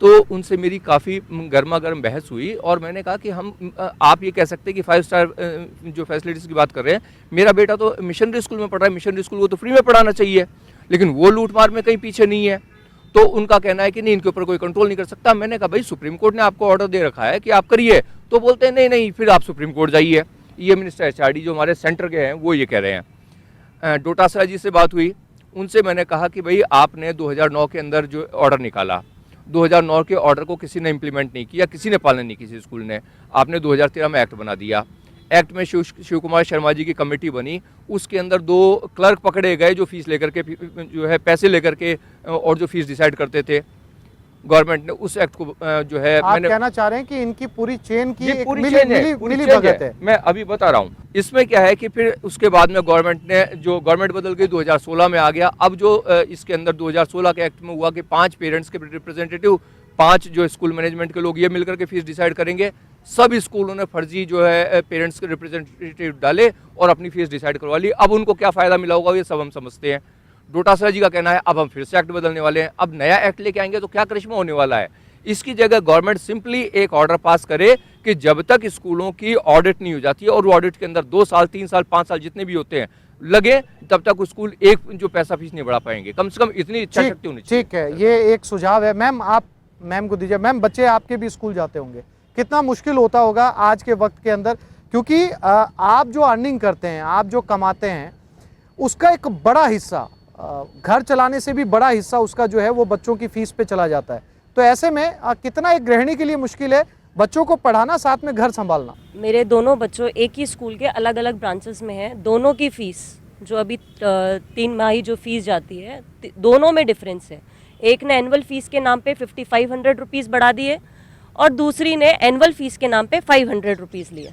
तो उनसे मेरी काफ़ी गर्मा गर्म बहस हुई और मैंने कहा कि आप ये कह सकते हैं कि 5 स्टार जो फैसिलिटीज़ की बात कर रहे हैं, मेरा बेटा तो मिशनरी स्कूल में पढ़ रहा है, मिशनरी स्कूल को तो फ्री में पढ़ाना चाहिए, लेकिन वो लूट मार में कहीं पीछे नहीं है। तो उनका कहना है कि नहीं, इनके ऊपर कोई कंट्रोल नहीं कर सकता। मैंने कहा भाई सुप्रीम कोर्ट ने आपको ऑर्डर दे रखा है कि आप करिए, तो बोलते हैं नहीं नहीं फिर आप सुप्रीम कोर्ट जाइए। ये मिनिस्टर एचआरडी जो हमारे सेंटर के हैं वो ये कह रहे हैं। डोटासरा जी से बात हुई, उनसे मैंने कहा कि भाई आपने 2009 के अंदर जो ऑर्डर निकाला, 2009 के ऑर्डर को किसी ने इम्प्लीमेंट नहीं किया, किसी ने पालन नहीं किसी स्कूल ने। आपने 2013 में एक्ट बना दिया, एक्ट में शिव कुमार शर्मा जी की कमेटी बनी, उसके अंदर 2 क्लर्क पकड़े गए जो फीस लेकर के जो है पैसे लेकर के और जो फीस डिसाइड करते थे। गवर्नमेंट ने उस एक्ट को जो है आप मैंने कहना चाह रहे हैं कि इनकी पूरी चेन की एक पूरी मिली चेन है, मिली पूरी मिली चेन भगत है। मैं अभी बता रहा हूँ। इसमें क्या है कि फिर उसके बाद में गवर्नमेंट ने जो गवर्नमेंट बदल गई 2016 में आ गया। अब जो इसके अंदर 2016 के एक्ट में हुआ कि 5 पेरेंट्स के रिप्रेजेंटेटिव, 5 जो स्कूल मैनेजमेंट के लोग ये मिलकर के फीस डिसाइड करेंगे। सब स्कूलों ने फर्जी जो है पेरेंट्स के रिप्रेजेंटेटिव डाले और अपनी फीस डिसाइड करवा ली। अब उनको क्या फ़ायदा मिला होगा ये सब हम समझते हैं। डोटासरा जी का कहना है अब हम फिर से एक्ट बदलने वाले हैं, अब नया एक्ट लेके आएंगे तो क्या करिश्मा होने वाला है। इसकी जगह गवर्नमेंट सिंपली एक ऑर्डर पास करे कि जब तक स्कूलों की ऑडिट नहीं हो जाती है, और वो ऑडिट के अंदर 2 साल 3 साल 5 साल जितने भी होते हैं लगे, तब तक स्कूल एक जो पैसा फीस नहीं बढ़ा पाएंगे। कम से कम इतनी इच्छा शक्ति होनी चाहिए। ठीक है, ये एक सुझाव है। मैम, आप मैम को दीजिए। मैम, बच्चे आपके भी स्कूल जाते होंगे, कितना मुश्किल होता होगा आज के वक्त के अंदर, क्योंकि आप जो अर्निंग करते हैं, आप जो कमाते हैं, उसका एक बड़ा हिस्सा, घर चलाने से भी बड़ा हिस्सा उसका जो है वो बच्चों की फीस पे चला जाता है। तो ऐसे में कितना एक गृहिणी के लिए मुश्किल है बच्चों को पढ़ाना, साथ में घर संभालना। मेरे दोनों बच्चों एक ही स्कूल के अलग अलग ब्रांचेस में हैं, दोनों की फ़ीस जो अभी 3 माही जो फीस जाती है, दोनों में डिफरेंस है। एक ने एनुअल फीस के नाम पे 5500 रुपीज़ बढ़ा दिए और दूसरी ने एनुअल फीस के नाम पे 500 रुपीज़ लिए।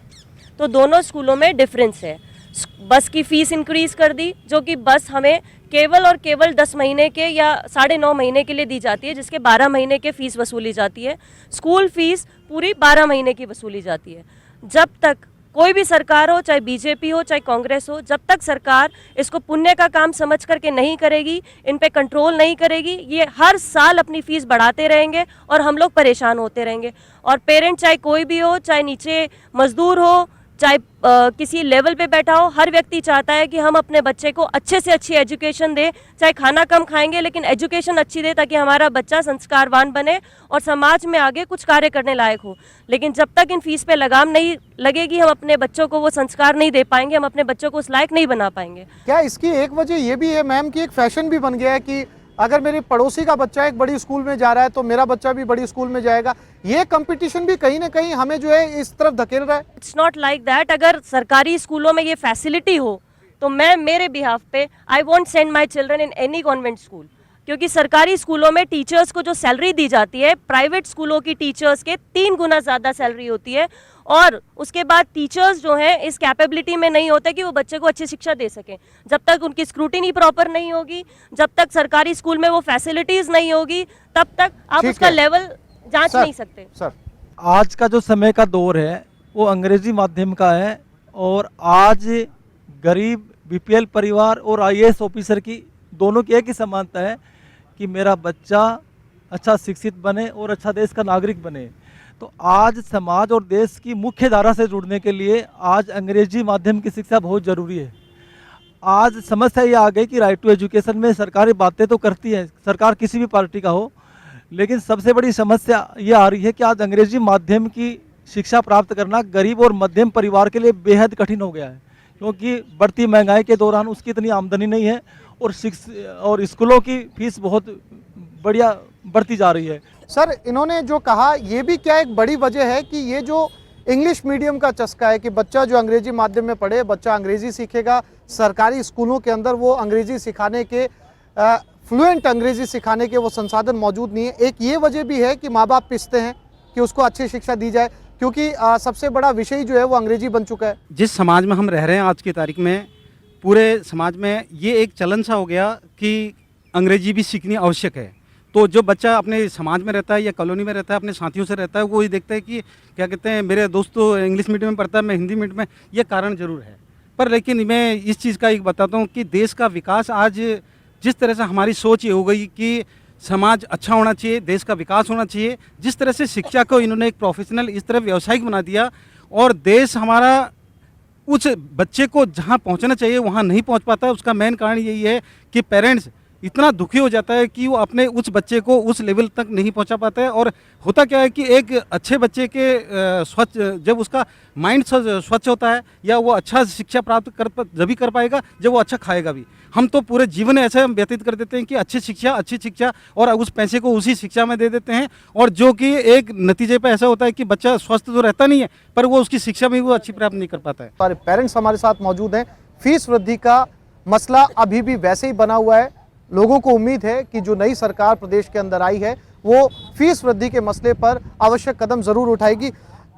तो दोनों स्कूलों में डिफरेंस है। बस की फ़ीस इंक्रीज़ कर दी, जो कि बस हमें केवल और केवल 10 महीने के या 9.5 महीने के लिए दी जाती है, जिसके 12 महीने के फ़ीस वसूली जाती है। स्कूल फ़ीस पूरी 12 महीने की वसूली जाती है। जब तक कोई भी सरकार हो, चाहे बीजेपी हो चाहे कांग्रेस हो, जब तक सरकार इसको पुण्य का काम समझ करके नहीं करेगी, इन पे कंट्रोल नहीं करेगी, ये हर साल अपनी फ़ीस बढ़ाते रहेंगे और हम लोग परेशान होते रहेंगे। और पेरेंट चाहे कोई भी हो, चाहे नीचे मजदूर हो, चाहे किसी लेवल पे बैठा हो, हर व्यक्ति चाहता है कि हम अपने बच्चे को अच्छे से अच्छी एजुकेशन दें। चाहे खाना कम खाएंगे लेकिन एजुकेशन अच्छी दे, ताकि हमारा बच्चा संस्कारवान बने और समाज में आगे कुछ कार्य करने लायक हो। लेकिन जब तक इन फीस पे लगाम नहीं लगेगी, हम अपने बच्चों को वो संस्कार नहीं दे पाएंगे, हम अपने बच्चों को उस लायक नहीं बना पाएंगे। क्या इसकी एक वजह ये भी है मैम कि एक फैशन भी बन गया है कि अगर मेरे पड़ोसी का बच्चा एक बड़ी स्कूल में जा रहा है तो मेरा बच्चा भी बड़ी स्कूल में जाएगा, ये कंपटीशन भी कहीं ना कहीं हमें जो है इस तरफ धकेल रहा है? It's not like that. अगर सरकारी स्कूलों में ये फैसिलिटी हो तो मैं मेरे बिहाफ पे I want send my children in any convent school, क्योंकि सरकारी स्कूलों में टीचर्स को जो सैलरी दी जाती है, प्राइवेट स्कूलों की टीचर्स के 3 गुना ज़्यादा सैलरी होती है। और उसके बाद टीचर्स जो हैं इस कैपेबिलिटी में नहीं होते कि वो बच्चे को अच्छी शिक्षा दे सकें। जब तक उनकी स्क्रूटिनी प्रॉपर नहीं होगी, जब तक सरकारी स्कूल में वो फैसिलिटीज़ नहीं होगी, तब तक आप उसका लेवल जांच नहीं सकते। सर, आज का जो समय का दौर है वो अंग्रेजी माध्यम का है, और आज गरीब बीपीएल परिवार और आईएएस ऑफिसर की दोनों की एक ही समानता है कि मेरा बच्चा अच्छा शिक्षित बने और अच्छा देश का नागरिक बने। तो आज समाज और देश की मुख्य धारा से जुड़ने के लिए आज अंग्रेजी माध्यम की शिक्षा बहुत ज़रूरी है। आज समस्या ये आ गई कि राइट टू एजुकेशन में सरकारी बातें तो करती है, सरकार किसी भी पार्टी का हो, लेकिन सबसे बड़ी समस्या ये आ रही है कि आज अंग्रेजी माध्यम की शिक्षा प्राप्त करना गरीब और मध्यम परिवार के लिए बेहद कठिन हो गया है, क्योंकि बढ़ती महंगाई के दौरान उसकी इतनी आमदनी नहीं है और स्कूलों की फीस बहुत बढ़िया बढ़ती जा रही है। सर, इन्होंने जो कहा ये भी क्या एक बड़ी वजह है कि ये जो इंग्लिश मीडियम का चस्का है कि बच्चा जो अंग्रेजी माध्यम में पढ़े, बच्चा अंग्रेजी सीखेगा, सरकारी स्कूलों के अंदर वो अंग्रेजी सिखाने के फ्लुएंट अंग्रेजी सिखाने के वो संसाधन मौजूद नहीं है। एक ये वजह भी है कि माँ बाप पिसते हैं कि उसको अच्छी शिक्षा दी जाए, क्योंकि सबसे बड़ा विषय जो है वो अंग्रेजी बन चुका है। जिस समाज में हम रह रहे हैं आज की तारीख में, पूरे समाज में ये एक चलन सा हो गया कि अंग्रेजी भी सीखनी आवश्यक है। तो जो बच्चा अपने समाज में रहता है या कॉलोनी में रहता है, अपने साथियों से रहता है, वो ये देखता है कि क्या कहते हैं मेरे दोस्त तो इंग्लिश मीडियम में पढ़ता है, मैं हिंदी मीडियम में। ये कारण जरूर है, पर लेकिन मैं इस चीज़ का एक बताता हूँ कि देश का विकास आज जिस तरह से हमारी सोच ये हो गई कि समाज अच्छा होना चाहिए, देश का विकास होना चाहिए, जिस तरह से शिक्षा को इन्होंने एक प्रोफेशनल इस तरह व्यावसायिक बना दिया, और देश हमारा उस बच्चे को जहाँ पहुँचना चाहिए वहाँ नहीं पहुँच पाता है। उसका मेन कारण यही है कि पेरेंट्स इतना दुखी हो जाता है कि वो अपने उस बच्चे को उस लेवल तक नहीं पहुंचा पाता है। और होता क्या है कि एक अच्छे बच्चे के स्वच्छ जब उसका माइंड स्वच्छ होता है या वो अच्छा शिक्षा प्राप्त जब कर पाएगा जब वो अच्छा खाएगा भी। हम तो पूरे जीवन ऐसे व्यतीत कर देते हैं कि अच्छी शिक्षा और उस पैसे को उसी शिक्षा में दे देते हैं, और जो कि एक नतीजे पर ऐसा होता है कि बच्चा स्वस्थ तो रहता नहीं है पर वो उसकी शिक्षा में वो अच्छी प्राप्त नहीं कर पाता है। हमारे पेरेंट्स हमारे साथ मौजूद हैं। फीस वृद्धि का मसला अभी भी वैसे ही बना हुआ है। लोगों को उम्मीद है कि जो नई सरकार प्रदेश के अंदर आई है वो फीस वृद्धि के मसले पर आवश्यक कदम जरूर उठाएगी।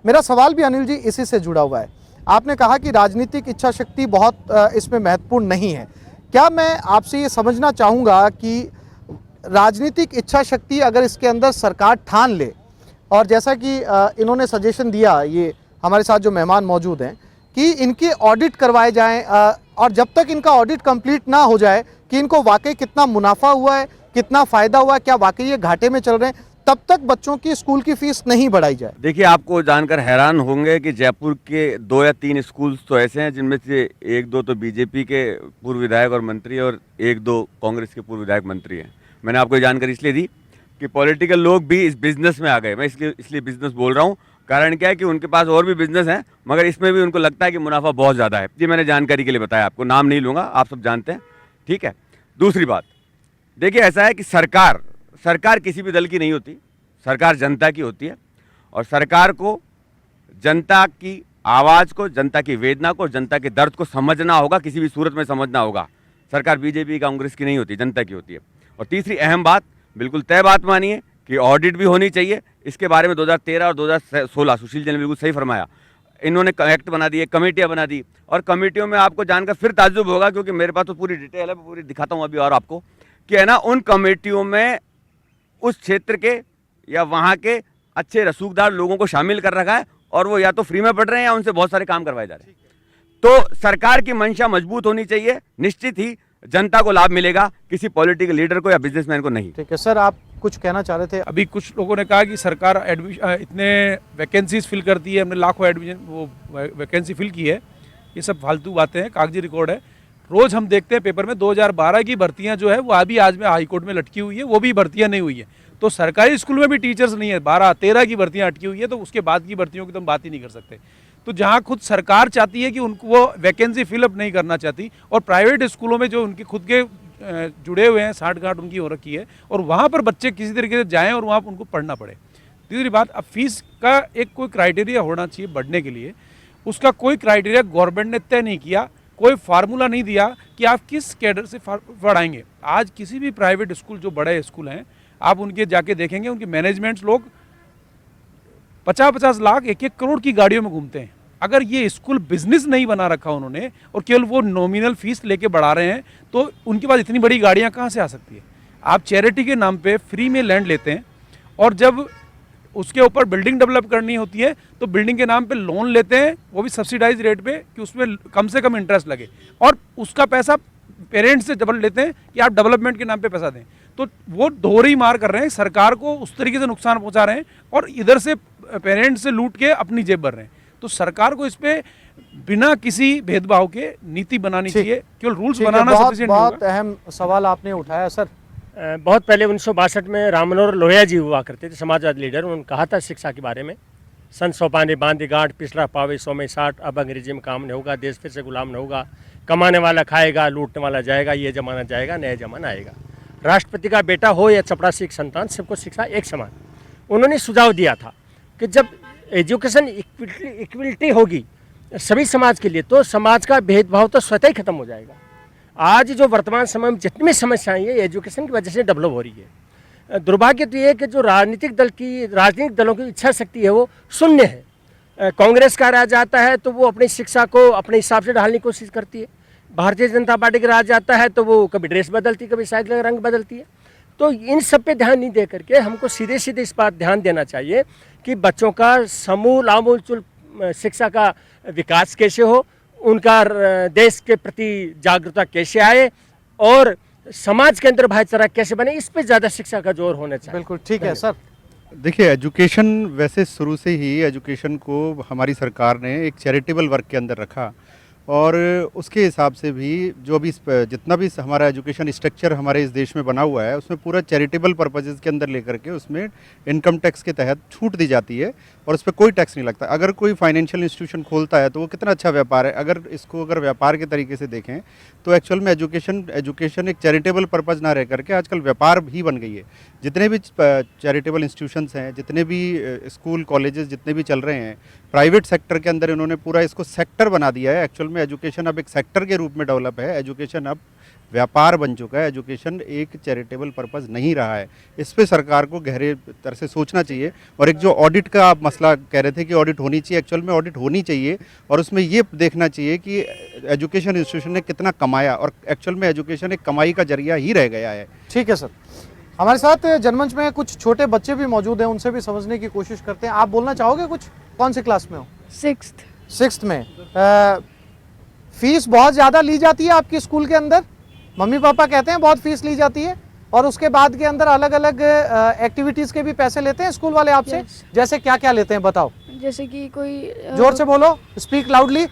मेरा सवाल भी अनिल जी इसी से जुड़ा हुआ है। आपने कहा कि राजनीतिक इच्छा शक्ति बहुत इसमें महत्वपूर्ण नहीं है। क्या मैं आपसे ये समझना चाहूँगा कि राजनीतिक इच्छा शक्ति अगर इसके अंदर सरकार ठान ले, और जैसा कि इन्होंने सजेशन दिया, ये हमारे साथ जो मेहमान मौजूद हैं, कि इनके ऑडिट करवाए जाएं, और जब तक इनका ऑडिट कंप्लीट ना हो जाए कि इनको वाकई कितना मुनाफा हुआ है, कितना फ़ायदा हुआ है, क्या वाकई ये घाटे में चल रहे हैं, तब तक बच्चों की स्कूल की फीस नहीं बढ़ाई जाए। देखिए, आपको जानकर हैरान होंगे कि जयपुर के 2 या 3 स्कूल्स तो ऐसे हैं जिनमें से 1-2 तो बीजेपी के पूर्व विधायक और मंत्री और 1-2 कांग्रेस के पूर्व विधायक मंत्री हैं। मैंने आपको ये जानकारी इसलिए दी कि पॉलिटिकल लोग भी इस बिज़नेस में आ गए। मैं इसलिए बिज़नेस बोल रहा हूँ, कारण क्या है कि उनके पास और भी बिजनेस हैं, मगर इसमें भी उनको लगता है कि मुनाफा बहुत ज़्यादा है। ये मैंने जानकारी के लिए बताया, आपको नाम नहीं लूँगा, आप सब जानते हैं, ठीक है। दूसरी बात, देखिए ऐसा है कि सरकार किसी भी दल की नहीं होती, सरकार जनता की होती है, और सरकार को जनता की आवाज़ को, जनता की वेदना को, जनता के दर्द को समझना होगा, किसी भी सूरत में समझना होगा। सरकार बीजेपी कांग्रेस की नहीं होती, जनता की होती है। और तीसरी अहम बात, बिल्कुल तय बात मानिए कि ऑडिट भी होनी चाहिए। इसके बारे में 2013 और 2016 सुशील जी ने बिल्कुल सही फरमाया, इन्होंने एक्ट बना दिए, कमेटियां बना दी, और कमेटियों में आपको जानकर फिर ताज्जुब होगा, क्योंकि मेरे पास तो पूरी डिटेल है, पूरी दिखाता हूँ अभी और आपको, कि है ना, उन कमेटियों में उस क्षेत्र के या वहाँ के अच्छे रसूखदार लोगों को शामिल कर रखा है, और वो या तो फ्री में पढ़ रहे हैं या उनसे बहुत सारे काम करवाए जा रहे हैं। तो सरकार की मंशा मजबूत होनी चाहिए, निश्चित ही जनता को लाभ मिलेगा, किसी पॉलिटिकल लीडर को या बिजनेसमैन को नहीं। ठीक है सर, आप कुछ कहना चाह रहे थे? अभी कुछ लोगों ने कहा कि सरकार इतने वैकेंसीज फिल करती है, हमने लाखों एडमिशन वो वैकेंसी फिल की है। ये सब फालतू बातें हैं, कागजी रिकॉर्ड है। रोज़ हम देखते हैं पेपर में 2012 की भर्तियां जो है वो अभी आज में हाई कोर्ट में लटकी हुई है, वो भी भर्तियां नहीं हुई है। तो सरकारी स्कूल में भी टीचर्स नहीं है, 12-13 की भर्तियां अटकी हुई है, तो उसके बाद की भर्तियों की तो हम बात ही नहीं कर सकते। तो जहाँ खुद सरकार चाहती है कि उनको वो वैकेंसी फिलअप नहीं करना चाहती, और प्राइवेट स्कूलों में जो उनके खुद के जुड़े हुए हैं, साठगांठ उनकी हो रखी है, और वहाँ पर बच्चे किसी तरीके से जाएँ और वहाँ पर उनको पढ़ना पड़े। तीसरी बात, अब फीस का एक कोई क्राइटेरिया होना चाहिए बढ़ने के लिए। उसका कोई क्राइटेरिया गवर्नमेंट ने तय नहीं किया, कोई फार्मूला नहीं दिया कि आप किस कैडर से पढ़ाएंगे। आज किसी भी प्राइवेट स्कूल, जो बड़े स्कूल हैं, आप उनके जाके देखेंगे, उनके मैनेजमेंट्स लोग 50-50 लाख 1-1 करोड़ की गाड़ियों में घूमते हैं। अगर ये स्कूल बिजनेस नहीं बना रखा उन्होंने और केवल वो नॉमिनल फीस लेके बढ़ा रहे हैं, तो उनके पास इतनी बड़ी गाड़ियां कहाँ से आ सकती है। आप चैरिटी के नाम पे फ्री में लैंड लेते हैं, और जब उसके ऊपर बिल्डिंग डेवलप करनी होती है तो बिल्डिंग के नाम पे लोन लेते हैं, वो भी सब्सिडाइज रेट पे, कि उसमें कम से कम इंटरेस्ट लगे, और उसका पैसा पेरेंट्स से डबल लेते हैं कि आप डेवलपमेंट के नाम पे पैसा दें। तो वो दोहरी मार कर रहे हैं, सरकार को उस तरीके से नुकसान पहुंचा रहे हैं, और इधर से पेरेंट्स से लूट के अपनी जेब भर रहे हैं। तो सरकार को इस पे बिना किसी भेदभाव के नीति बनानी चाहिए, केवल रूल्स बनाना सफिशिएंट नहीं होगा। बहुत अहम सवाल आपने उठाया सर। बहुत पहले 1962 में राम मनोहर लोहिया जी हुआ करते थे, समाजवादी लीडर। उन्होंने कहा था शिक्षा के बारे में, सन सोपाने बांधी गांठ, पिछड़ा पावे 100 में 60, अब अंग्रेजी में काम नहीं होगा, देश फिर से गुलाम नहीं होगा, कमाने वाला खाएगा, लूटने वाला जाएगा, ये जमाना जाएगा, नया जमाना आएगा। राष्ट्रपति का बेटा हो या चपरासी संतान, सबको शिक्षा एक समान। उन्होंने सुझाव दिया था कि जब एजुकेशन इक्वलिटी होगी सभी समाज के लिए, तो समाज का भेदभाव तो स्वतः ही खत्म हो जाएगा। आज जो वर्तमान समय में जितनी भी समस्याएं ये एजुकेशन की वजह से डेवलप हो रही है। दुर्भाग्य तो ये है कि जो राजनीतिक दलों की इच्छा शक्ति है वो शून्य है। कांग्रेस का राज आता है तो वो अपनी शिक्षा को अपने हिसाब से ढालने की कोशिश करती है। भारतीय जनता पार्टी का राज आता है तो वो कभी ड्रेस बदलती है, कभी साइकिल का रंग बदलती है। तो इन सब पे ध्यान नहीं दे करके हमको सीधे सीधे इस बात ध्यान देना चाहिए कि बच्चों का समूल आमूल शिक्षा का विकास कैसे हो, उनका देश के प्रति जागरूकता कैसे आए, और समाज के अंदर भाईचारा कैसे बने, इस पे ज़्यादा शिक्षा का जोर होना चाहिए। बिल्कुल ठीक है सर। देखिए, एजुकेशन वैसे शुरू से ही एजुकेशन को हमारी सरकार ने एक चैरिटेबल वर्क के अंदर रखा, और उसके हिसाब से भी जो भी जितना भी हमारा एजुकेशन स्ट्रक्चर हमारे इस देश में बना हुआ है, उसमें पूरा चैरिटेबल पर्पजेज़ के अंदर लेकर के उसमें इनकम टैक्स के तहत छूट दी जाती है, और उस पर कोई टैक्स नहीं लगता। अगर कोई फाइनेंशियल इंस्टीट्यूशन खोलता है तो वो कितना अच्छा व्यापार है। अगर इसको व्यापार के तरीके से देखें तो एक्चुअल में एजुकेशन एक चैरिटेबल पर्पज़ ना रह करके आजकल व्यापार भी बन गई है। जितने भी चैरिटेबल इंस्टीट्यूशंस हैं, जितने भी स्कूल कॉलेजेस जितने भी चल रहे हैं, प्राइवेट सेक्टर के अंदर इन्होंने पूरा इसको सेक्टर बना दिया है। एक्चुअल में एजुकेशन अब एक सेक्टर के रूप में डेवलप है। एजुकेशन अब व्यापार बन चुका है। एजुकेशन एक चैरिटेबल पर्पज़ नहीं रहा है। इस पे सरकार को गहरे तरह से सोचना चाहिए। और एक जो ऑडिट का आप मसला कह रहे थे कि ऑडिट होनी चाहिए, एक्चुअल में ऑडिट होनी चाहिए, और उसमें ये देखना चाहिए कि एजुकेशन इंस्टीट्यूशन ने कितना कमाया, और एक्चुअल में एजुकेशन एक कमाई का जरिया ही रह गया है। ठीक है सर। हमारे साथ जनमंच में कुछ छोटे बच्चे भी मौजूद हैं, उनसे भी समझने की कोशिश करते हैं। आप बोलना चाहोगे कुछ? कौन सी क्लास में हो? 6th में। फीस बहुत ज़्यादा ली जाती है आपकी स्कूल के अंदर? मम्मी पापा कहते हैं बहुत फीस ली जाती है, और उसके बाद के अंदर अलग अलग एक्टिविटीज़ के भी पैसे लेते हैं स्कूल वाले आपसे? जैसे क्या क्या लेते हैं बताओ। जैसे कि कोई जोर से बोलो, speak loudly.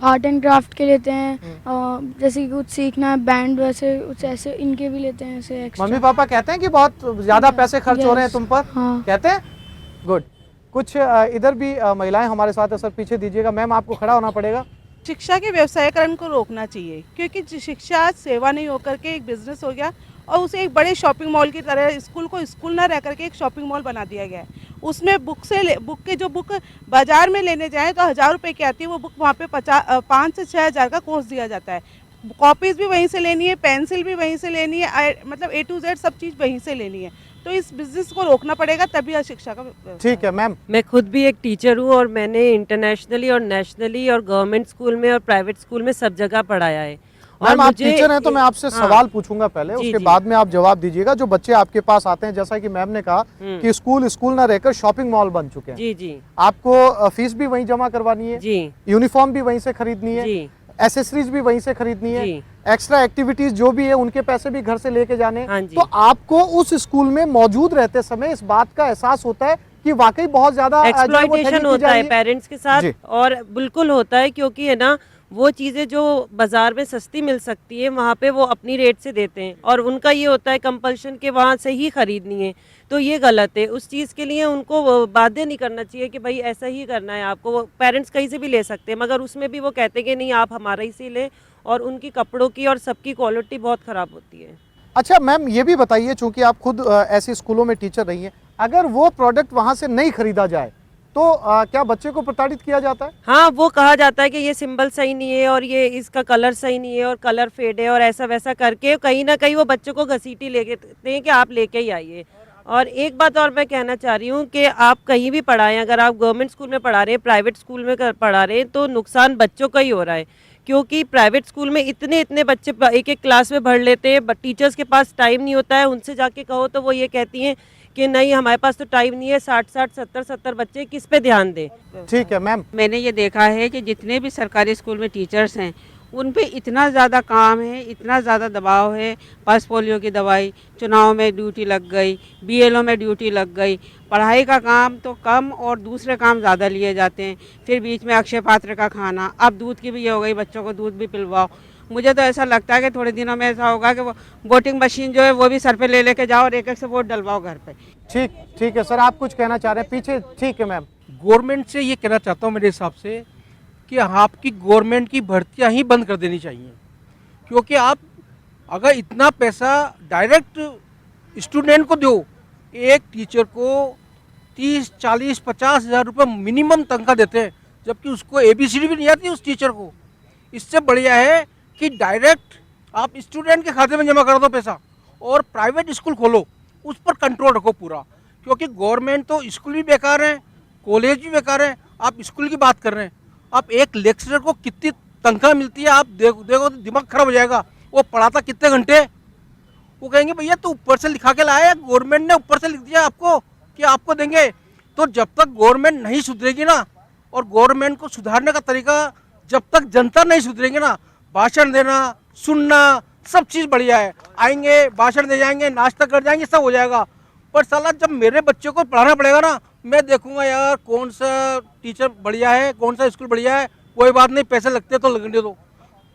Art and craft के लेते हैं, जैसे कि कुछ सीखना है, बैंड, वैसे कुछ ऐसे इनके भी लेते हैं ऐसे एक्स्ट्रा। मम्मी पापा कहते हैं कि बहुत ज़्यादा पैसे खर्च हो रहे हैं तुम पर? हाँ। कहते हैं? गुड। कुछ इधर भी महिलाएं हमारे साथ है। सर पीछे दीजिएगा, मैम आपको खड़ा होना पड़ेगा। शिक्षा के व्यवसायीकरण को रोकना चाहिए, क्योंकि शिक्षा सेवा नहीं होकर के एक बिजनेस हो गया, और उसे एक बड़े शॉपिंग मॉल की तरह स्कूल को स्कूल ना रह करके एक शॉपिंग मॉल बना दिया गया है। उसमें बुक के जो बुक बाजार में लेने जाएं तो 1000 रुपये की आती है, वो बुक वहाँ पे 5 से 6000 का कोर्स दिया जाता है। कॉपीज़ भी वहीं से लेनी है, पेंसिल भी वहीं से लेनी है, मतलब A to Z सब चीज़ वहीं से लेनी है। तो इस बिजनेस को रोकना पड़ेगा, तभी शिक्षा का। ठीक है मैम। मैं खुद भी एक टीचर हूँ और मैंने इंटरनेशनली और नेशनली और गवर्नमेंट स्कूल में और प्राइवेट स्कूल में सब जगह पढ़ाया है। मैम आप टीचर हैं तो मैं आपसे सवाल पूछूंगा पहले, जी, उसके जी। बाद में आप जवाब दीजिएगा। जो बच्चे आपके पास आते हैं, जैसा कि मैम ने कहा कि स्कूल ना रहकर शॉपिंग मॉल बन चुके हैं, जी जी, आपको फीस भी वहीं जमा करवानी है, जी यूनिफॉर्म भी वहीं से खरीदनी है, जी, एसेसरीज भी वहीं से खरीदनी है, जी। एक्स्ट्रा एक्टिविटीज जो भी है उनके पैसे भी घर से लेके जाने हैं। हाँ जी। तो आपको उस स्कूल में मौजूद रहते समय इस बात का एहसास होता है कि वाकई बहुत ज्यादा एक्सप्लॉयटेशन होता है पेरेंट्स के साथ, जी। और बिल्कुल होता है, क्योंकि है ना वो चीज़ें जो बाजार में सस्ती मिल सकती है वहाँ पे वो अपनी रेट से देते हैं, और उनका ये होता है कंपल्शन के वहाँ से ही खरीदनी है। तो ये गलत है। उस चीज़ के लिए उनको बाध्य नहीं करना चाहिए कि भाई ऐसा ही करना है आपको। वो पेरेंट्स कहीं से भी ले सकते हैं, मगर उसमें भी वो कहते हैं कि नहीं आप हमारा ही से लें, और उनकी कपड़ों की और सबकी क्वालिटी बहुत ख़राब होती है। अच्छा मैम ये भी बताइए, चूंकि आप खुद ऐसे स्कूलों में टीचर रही हैं, अगर वो प्रोडक्ट वहाँ से नहीं खरीदा जाए तो क्या बच्चे को प्रताड़ित किया जाता है? हाँ, वो कहा जाता है कि ये सिंबल सही नहीं है और ये इसका कलर सही नहीं है और कलर फेड है, और ऐसा वैसा करके कहीं ना कहीं वो बच्चों को घसीटी लेके देते हैं कि आप लेके ही आइए। और एक बात और मैं कहना चाह रही हूँ कि आप कहीं भी पढ़ाएं, अगर आप गवर्नमेंट स्कूल में पढ़ा रहे हैं, प्राइवेट स्कूल में पढ़ा रहे हैं, तो नुकसान बच्चों का ही हो रहा है। क्योंकि प्राइवेट स्कूल में इतने बच्चे एक एक क्लास में भर लेते हैं, बट टीचर्स के पास टाइम नहीं होता है। उनसे जाके कहो तो वो ये कहती हैं कि नहीं हमारे पास तो टाइम नहीं है, 60 70 बच्चे किस पे ध्यान दें। ठीक है मैम। मैंने ये देखा है कि जितने भी सरकारी स्कूल में टीचर्स हैं उन पे इतना ज़्यादा काम है, इतना ज़्यादा दबाव है। पल्स पोलियो की दवाई, चुनाव में ड्यूटी लग गई, BLO में ड्यूटी लग गई, पढ़ाई का काम तो कम और दूसरे काम ज़्यादा लिए जाते हैं। फिर बीच में अक्षय पात्र का खाना, अब दूध की भी ये हो गई, बच्चों को दूध भी पिलवाओ। मुझे तो ऐसा लगता है कि थोड़े दिनों में ऐसा होगा कि वो वोटिंग मशीन जो है वो भी सर पे ले लेके जाओ और एक एक से वोट डलवाओ घर पे। ठीक है सर, आप कुछ कहना चाह रहे हैं पीछे? ठीक है मैम। गवर्नमेंट से ये कहना चाहता हूँ मेरे हिसाब से कि आपकी गवर्नमेंट की भर्तियां ही बंद कर देनी चाहिए, क्योंकि आप अगर इतना पैसा डायरेक्ट स्टूडेंट को दो, एक टीचर को 30 40 50 हज़ार रुपये मिनिमम तनख्वाह देते हैं, जबकि उसको ABCD भी नहीं आती उस टीचर को। इससे बढ़िया है कि डायरेक्ट आप स्टूडेंट के खाते में जमा कर दो पैसा, और प्राइवेट स्कूल खोलो, उस पर कंट्रोल रखो पूरा। क्योंकि गवर्नमेंट तो स्कूल भी बेकार है, कॉलेज भी बेकार है, आप स्कूल की बात कर रहे हैं। आप एक लेक्चरर को कितनी तनख्वाह मिलती है आप देखो तो दिमाग खराब हो जाएगा। वो पढ़ाता कितने घंटे, वो कहेंगे भैया तो ऊपर से लिखा के लाया, गवर्नमेंट ने ऊपर से लिख दिया आपको कि आपको देंगे। तो जब तक गवर्नमेंट नहीं सुधरेगी ना, और गवर्नमेंट को सुधारने का तरीका जब तक जनता नहीं सुधरेंगे ना, भाषण देना, सुनना, सब चीज़ बढ़िया है, आएंगे भाषण दे जाएंगे, नाश्ता कर जाएंगे, सब हो जाएगा। पर साला जब मेरे बच्चों को पढ़ाना पड़ेगा ना, मैं देखूंगा यार कौन सा टीचर बढ़िया है, कौन सा स्कूल बढ़िया है। कोई बात नहीं, पैसे लगते तो लगने दो।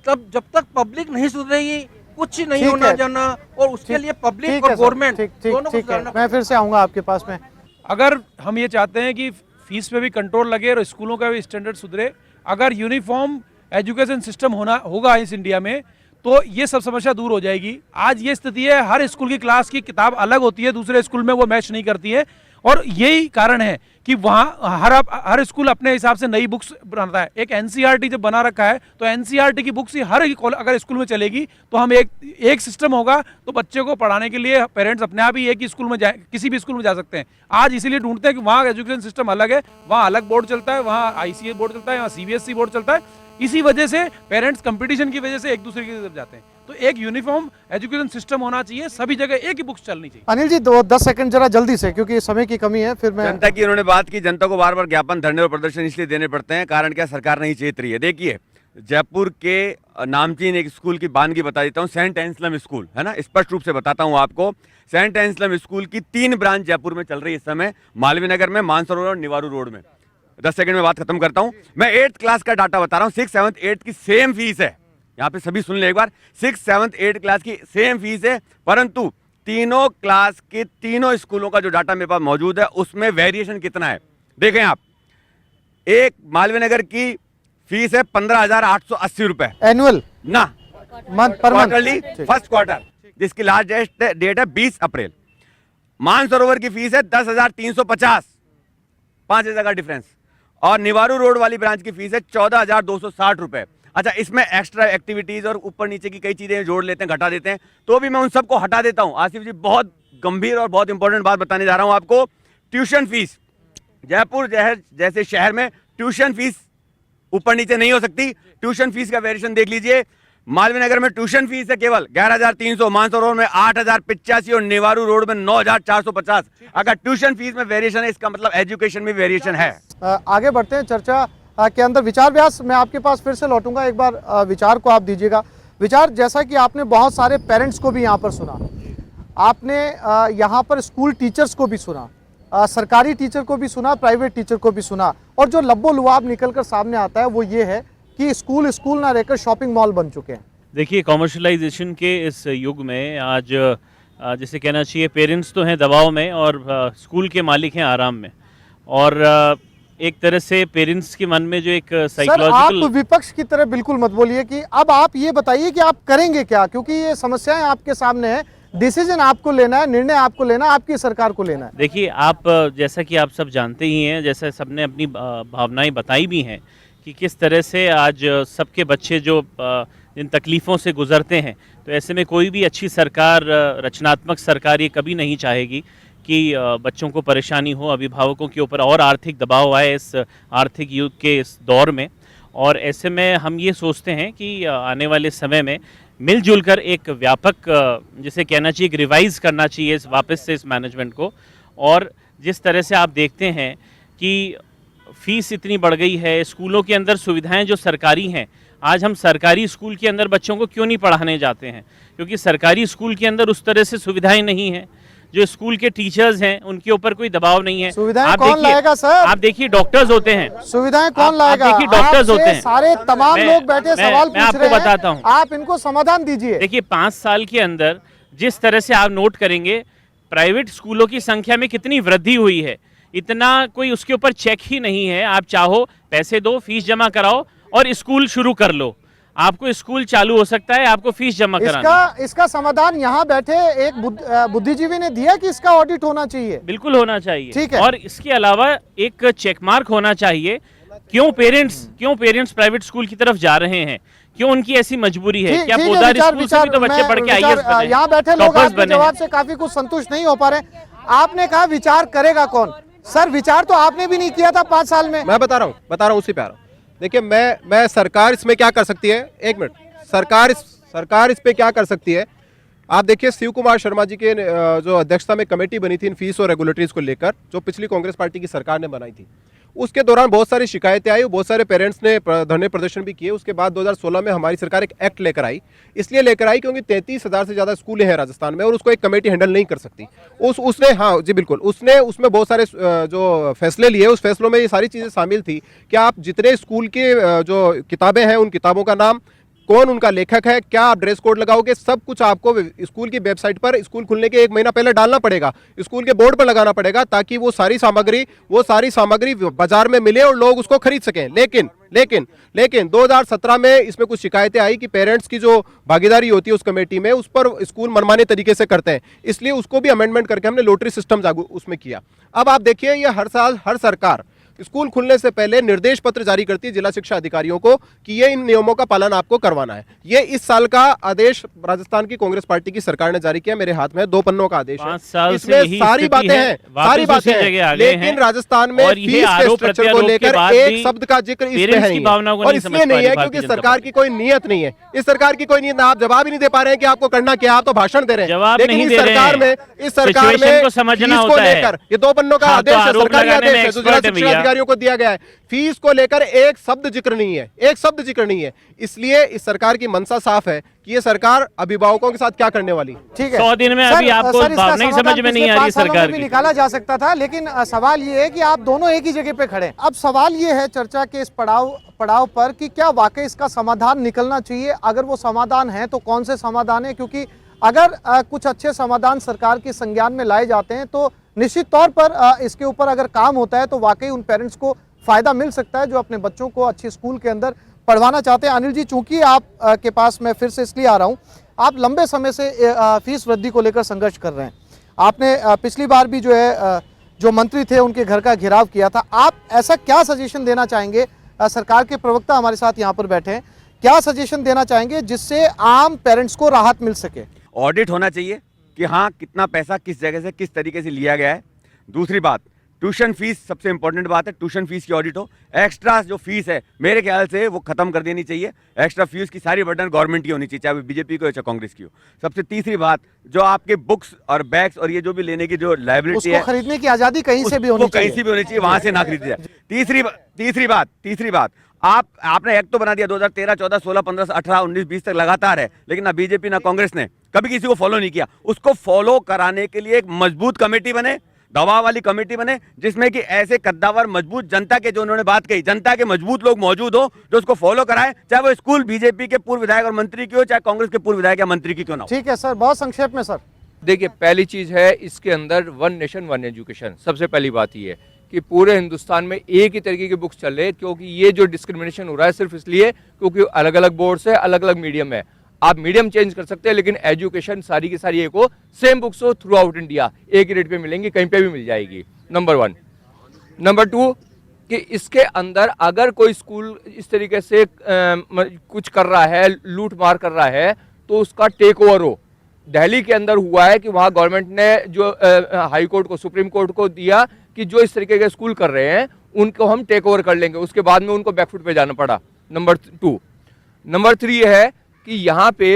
तब जब तक पब्लिक नहीं सुधरेगी कुछ नहीं होना जाना, और उसके लिए पब्लिक और गवर्नमेंट दोनों को सुधारना। मैं फिर से आऊँगा आपके पास में। अगर हम ये चाहते हैं कि फीस पे भी कंट्रोल लगे और स्कूलों का भी स्टैंडर्ड सुधरे, अगर यूनिफॉर्म एजुकेशन सिस्टम होगा इस इंडिया में, तो ये सब समस्या दूर हो जाएगी। आज ये स्थिति है, हर स्कूल की क्लास की किताब अलग होती है, दूसरे स्कूल में वो मैच नहीं करती है, और यही कारण है कि वहाँ हर स्कूल अपने हिसाब से नई बुक्स बनाता है। एक NCERT जब बना रखा है तो NCERT की बुक्स ही अगर स्कूल में चलेगी तो हम एक सिस्टम होगा, तो बच्चे को पढ़ाने के लिए पेरेंट्स अपने आप ही एक ही स्कूल में जाए, किसी भी स्कूल में जा सकते हैं। आज इसीलिए ढूंढते हैं कि वहाँ एजुकेशन सिस्टम अलग है, वहाँ अलग बोर्ड चलता है, वहाँ ICSE बोर्ड चलता है, वहाँ CBSE बोर्ड चलता है। इसी वजह से पेरेंट्स कंपटीशन की वजह से एक दूसरे की तरफ जाते हैं। तो एक यूनिफॉर्म एजुकेशन सिस्टम होना चाहिए, सभी जगह एक ही बुक्स चलनी चाहिए। अनिल जी 10 सेकंड जरा जल्दी से, क्योंकि समय की कमी है। फिर मैं जनता की उन्होंने बात की, जनता को बार बार ज्ञापन, धरने और प्रदर्शन इसलिए देने पड़ते हैं, कारण क्या, सरकार नहीं चेत रही है। देखिए जयपुर के नामचीन एक स्कूल की बानगी बता देता हूँ, सेंट एंसलम स्कूल है ना, स्पष्ट रूप से बताता हूँ आपको। सेंट एंसलम स्कूल की 3 ब्रांच जयपुर में चल रही है इस समय, मालवीय नगर में, मानसरोवर और निवारू रोड में। 10 सेकंड में बात खत्म करता हूं। मैं 8th क्लास का डाटा बता रहा हूं, 6th 7th 8th की सेम फीस है। यहां पे सभी सुन ले एक बार, 6th 7th 8th क्लास की सेम फीस है, परंतु तीनों क्लास के तीनों स्कूलों का जो डाटा मेरे पास मौजूद है उसमें वेरिएशन कितना है देखें आप। एक मालवीय नगर की फीस है 15,880 रुपए एनुअल ना, क्वार्टरली, फर्स्ट क्वार्टर, जिसकी लास्ट डेट है 20 अप्रैल। मानसरोवर की फीस है 10,350, 5,000 का डिफरेंस। और निवारू रोड वाली ब्रांच की फीस है 14,260 रुपए। अच्छा, इसमें एक्स्ट्रा एक्टिविटीज और ऊपर नीचे की कई चीजें जोड़ लेते हैं, घटा देते हैं, तो भी मैं उन सबको हटा देता हूं। आसिफ जी, बहुत गंभीर और बहुत इंपॉर्टेंट बात बताने जा रहा हूं आपको। ट्यूशन फीस, जयपुर जैसे शहर में ट्यूशन फीस ऊपर नीचे नहीं हो सकती। ट्यूशन फीस का वेरिएशन देख लीजिए। मालवीय नगर में ट्यूशन फीस है केवल 11,300, मानसरोवर रोड में 8,085 और नेवारू रोड में 9,450। अगर ट्यूशन फीस में वेरिएशन है, इसका मतलब एजुकेशन में वेरिएशन है। आगे बढ़ते हैं चर्चा के अंदर। विचार व्यास, मैं आपके पास फिर से लौटूंगा, एक बार विचार को आप दीजिएगा। विचार, जैसा कि आपने बहुत सारे पेरेंट्स को भी यहाँ पर सुना, आपने यहाँ पर स्कूल टीचर्स को भी सुना, सरकारी टीचर को भी सुना, प्राइवेट टीचर को भी सुना, और जो लब्बो लुआब निकल कर सामने आता है वो ये है कि स्कूल स्कूल ना रहकर शॉपिंग मॉल बन चुके हैं। देखिए, कॉमर्शलाइजेशन के इस युग में आज जैसे कहना चाहिए, पेरेंट्स तो हैं दबाव में और स्कूल के मालिक हैं आराम में। और एक तरह से पेरेंट्स के मन में जो एक साइकोलॉजिकल, आप विपक्ष की तरह बिल्कुल मत बोलिए कि अब आप ये बताइए कि आप करेंगे क्या, क्योंकि ये समस्याएं आपके सामने है, डिसीजन आपको लेना है, निर्णय आपको लेना है, आपकी सरकार को लेना है। देखिए, आप जैसा कि आप सब जानते ही हैं, जैसे सबने अपनी भावनाएं बताई भी हैं कि किस तरह से आज सबके बच्चे जो इन तकलीफ़ों से गुजरते हैं, तो ऐसे में कोई भी अच्छी सरकार, रचनात्मक सरकार ये कभी नहीं चाहेगी कि बच्चों को परेशानी हो, अभिभावकों के ऊपर और आर्थिक दबाव आए इस आर्थिक युग के इस दौर में। और ऐसे में हम ये सोचते हैं कि आने वाले समय में मिलजुल कर एक व्यापक, जिसे कहना चाहिए, एक रिवाइज करना चाहिए वापस से इस मैनेजमेंट को। और जिस तरह से आप देखते हैं कि फीस इतनी बढ़ गई है, स्कूलों के अंदर सुविधाएं जो सरकारी हैं, आज हम सरकारी स्कूल के अंदर बच्चों को क्यों नहीं पढ़ाने जाते हैं? क्योंकि सरकारी स्कूल के अंदर उस तरह से सुविधाएं नहीं हैं। जो स्कूल के टीचर्स हैं उनके ऊपर कोई दबाव नहीं है। सुविधाएं कौन लाएगा सर? आप देखिए, डॉक्टर्स होते हैं, सुविधाएं कौन लाएगा? देखिए, डॉक्टर्स होते हैं, सारे तमाम लोग बैठे सवाल पूछ रहे हैं, मैं आपको बताता हूँ, आप इनको समाधान दीजिए। देखिए, 5 साल के अंदर जिस तरह से आप नोट करेंगे, प्राइवेट स्कूलों की संख्या में कितनी वृद्धि हुई है, इतना कोई उसके ऊपर चेक ही नहीं है। आप चाहो पैसे दो, फीस जमा कराओ और स्कूल शुरू कर लो, आपको स्कूल चालू हो सकता है, आपको फीस जमा करानी। इसका समाधान यहाँ बैठे एक बुद्धिजीवी ने दिया कि इसका ऑडिट होना चाहिए। बिल्कुल होना चाहिए, ठीक है। और इसके अलावा एक चेक मार्क होना चाहिए। क्यों पेरेंट्स प्राइवेट स्कूल की तरफ जा रहे हैं? क्यों उनकी ऐसी मजबूरी है? क्या पोदार स्कूल से भी तो बच्चे पढ़ के आईएएस बने? यहाँ बैठे लोग आपके जवाब से काफी कुछ संतुष्ट नहीं हो पा रहे। आपने कहा विचार करेगा कौन? सर, विचार तो आपने भी नहीं किया था 5 साल में। मैं बता रहा हूँ उसी पे आ रहा हूँ। देखिए, मैं सरकार इसमें क्या कर सकती है, एक मिनट, सरकार इस पे क्या कर सकती है। आप देखिए, शिव कुमार शर्मा जी के जो अध्यक्षता में कमेटी बनी थी इन फीस और रेगुलेटरीज को लेकर, जो पिछली कांग्रेस पार्टी की सरकार ने बनाई थी, उसके दौरान बहुत सारी शिकायतें आई, बहुत सारे पेरेंट्स ने धरने प्रदर्शन भी किए। उसके बाद 2016 में हमारी सरकार एक एक्ट लेकर आई, इसलिए लेकर आई क्योंकि 33,000 से ज़्यादा स्कूलें हैं राजस्थान में और उसको एक कमेटी हैंडल नहीं कर सकती। उसने, हाँ जी बिल्कुल, उसने उसमें बहुत सारे जो फैसले लिए, उस फैसलों में ये सारी चीज़ें शामिल थी कि आप जितने स्कूल के जो किताबें हैं, उन किताबों का नाम, कौन उनका लेखक है, क्या आप ड्रेस कोड लगाओगे, सब कुछ आपको स्कूल की वेबसाइट पर स्कूल खुलने के 1 महीना पहले डालना पड़ेगा, स्कूल के बोर्ड पर लगाना पड़ेगा, ताकि वो सारी सामग्री बाजार में मिले और लोग उसको खरीद सकें। लेकिन 2017 में इसमें कुछ शिकायतें आई कि पेरेंट्स की जो भागीदारी होती है उस कमेटी में, उस पर स्कूल मनमाने तरीके से करते हैं, इसलिए उसको भी अमेंडमेंट करके हमने लॉटरी सिस्टम उसमें किया। अब आप देखिए, ये हर साल हर सरकार स्कूल खुलने से पहले निर्देश पत्र जारी करती है जिला शिक्षा अधिकारियों को कि ये इन नियमों का पालन आपको करवाना है। ये इस साल का आदेश राजस्थान की कांग्रेस पार्टी की सरकार ने जारी किया, मेरे हाथ में 2 पन्नों का आदेश है, इसमें सारी बातें हैं, लेकिन राजस्थान में फीस के स्ट्रक्चर को लेकर एक शब्द का जिक्र इसमें है नहीं। और इसलिए नहीं है क्योंकि सरकार की कोई नियत नहीं है, इस सरकार की कोई नियत। आप जवाब ही नहीं दे पा रहे हैं कि आपको करना क्या, आप तो भाषण दे रहे हैं, लेकिन इस सरकार में फीस को लेकर ये 2 पन्नों का आदेश है, सरकारी आदेश है, जिला शिक्षा अधिकारियों को दिया गया है, फीस को लेकर एक शब्द जिक्र नहीं है। इसलिए इस सरकार की मंशा साफ है कि ये सरकार अभिभावकों के साथ क्या करने वाली। ठीक है, 100 दिन में अभी आपको भाव नहीं समझ में नहीं आ रही सरकार की। निकाला जा सकता था, लेकिन सवाल ये है कि आप दोनों एक ही जगह पे खड़े हैं। अब सवाल ये है चर्चा के इस पड़ाव पर कि क्या वाकई इसका समाधान निकलना चाहिए? अगर वो समाधान है तो कौन से समाधान है? क्योंकि अगर कुछ अच्छे समाधान सरकार के संज्ञान में लाए जाते हैं तो निश्चित तौर पर इसके ऊपर अगर काम होता है तो वाकई उन पेरेंट्स को फायदा मिल सकता है जो अपने बच्चों को अच्छे स्कूल के अंदर पढ़वाना चाहते हैं। अनिल जी, चूंकि आप के पास मैं फिर से इसलिए आ रहा हूं, आप लंबे समय से फीस वृद्धि को लेकर संघर्ष कर रहे हैं। आपने पिछली बार भी जो है जो मंत्री थे उनके घर का घेराव किया था। आप ऐसा क्या सजेशन देना चाहेंगे, सरकार के प्रवक्ता हमारे साथ यहाँ पर बैठे हैं, क्या सजेशन देना चाहेंगे जिससे आम पेरेंट्स को राहत मिल सके? ऑडिट होना चाहिए कि हाँ कितना पैसा किस जगह से किस तरीके से लिया गया है। दूसरी बात, ट्यूशन फीस सबसे इंपॉर्टेंट बात है, ट्यूशन फीस की ऑडिट हो। एक्स्ट्रा जो फीस है मेरे ख्याल से वो खत्म कर देनी चाहिए। एक्स्ट्रा फीस की सारी बर्डन गवर्नमेंट की होनी चाहिए, चाहे वो बीजेपी को या चाहे कांग्रेस की हो। सबसे तीसरी बात, जो आपके बुक्स और बैग्स और ये जो भी लेने की जो लाइबिलिटी है, खरीदने की आजादी कहीं से भी होनी चाहिए, कहीं से भी होनी चाहिए, वहां से ना खरीदी जाए। तीसरी बात, आपने एक्ट तो बना दिया 2013, 14, 16, 15, 18, 19, 20 तक लगातार है, लेकिन ना बीजेपी ना कांग्रेस ने कभी किसी को फॉलो नहीं किया। उसको फॉलो कराने के लिए एक मजबूत कमेटी बने, दबाव वाली कमेटी बने, जिसमें कि ऐसे कद्दावर मजबूत जनता के, जो उन्होंने बात कही, जनता के मजबूत लोग मौजूद हो जो उसको फॉलो कराएं, चाहे वो स्कूल बीजेपी के पूर्व विधायक और मंत्री की हो, चाहे कांग्रेस के पूर्व विधायक या मंत्री की क्यों ना हो। ठीक है सर, बहुत संक्षेप में सर। देखिए, पहली चीज है इसके अंदर वन नेशन वन एजुकेशन। सबसे पहली बात ये है कि पूरे हिंदुस्तान में एक ही तरीके की बुक्स चले, क्योंकि ये जो डिस्क्रिमिनेशन हो रहा है सिर्फ इसलिए क्योंकि अलग अलग बोर्ड से अलग अलग मीडियम है। आप मीडियम चेंज कर सकते हैं, लेकिन एजुकेशन सारी की सारी एक हो, सेम बुक्स हो थ्रू आउट इंडिया, एक ही रेट पे मिलेंगी, कहीं पे भी मिल जाएगी। नंबर 1। नंबर 2 कि इसके अंदर अगर कोई स्कूल इस तरीके से कुछ कर रहा है, लूट मार कर रहा है, तो उसका टेक ओवर हो। दिल्ली के अंदर हुआ है कि वहाँ गवर्नमेंट ने जो हाई कोर्ट को, सुप्रीम कोर्ट को दिया कि जो इस तरीके के स्कूल कर रहे हैं उनको हम टेक ओवर कर लेंगे, उसके बाद में उनको बैकफुट पे जाना पड़ा। नंबर 2। नंबर 3 ये है कि यहाँ पे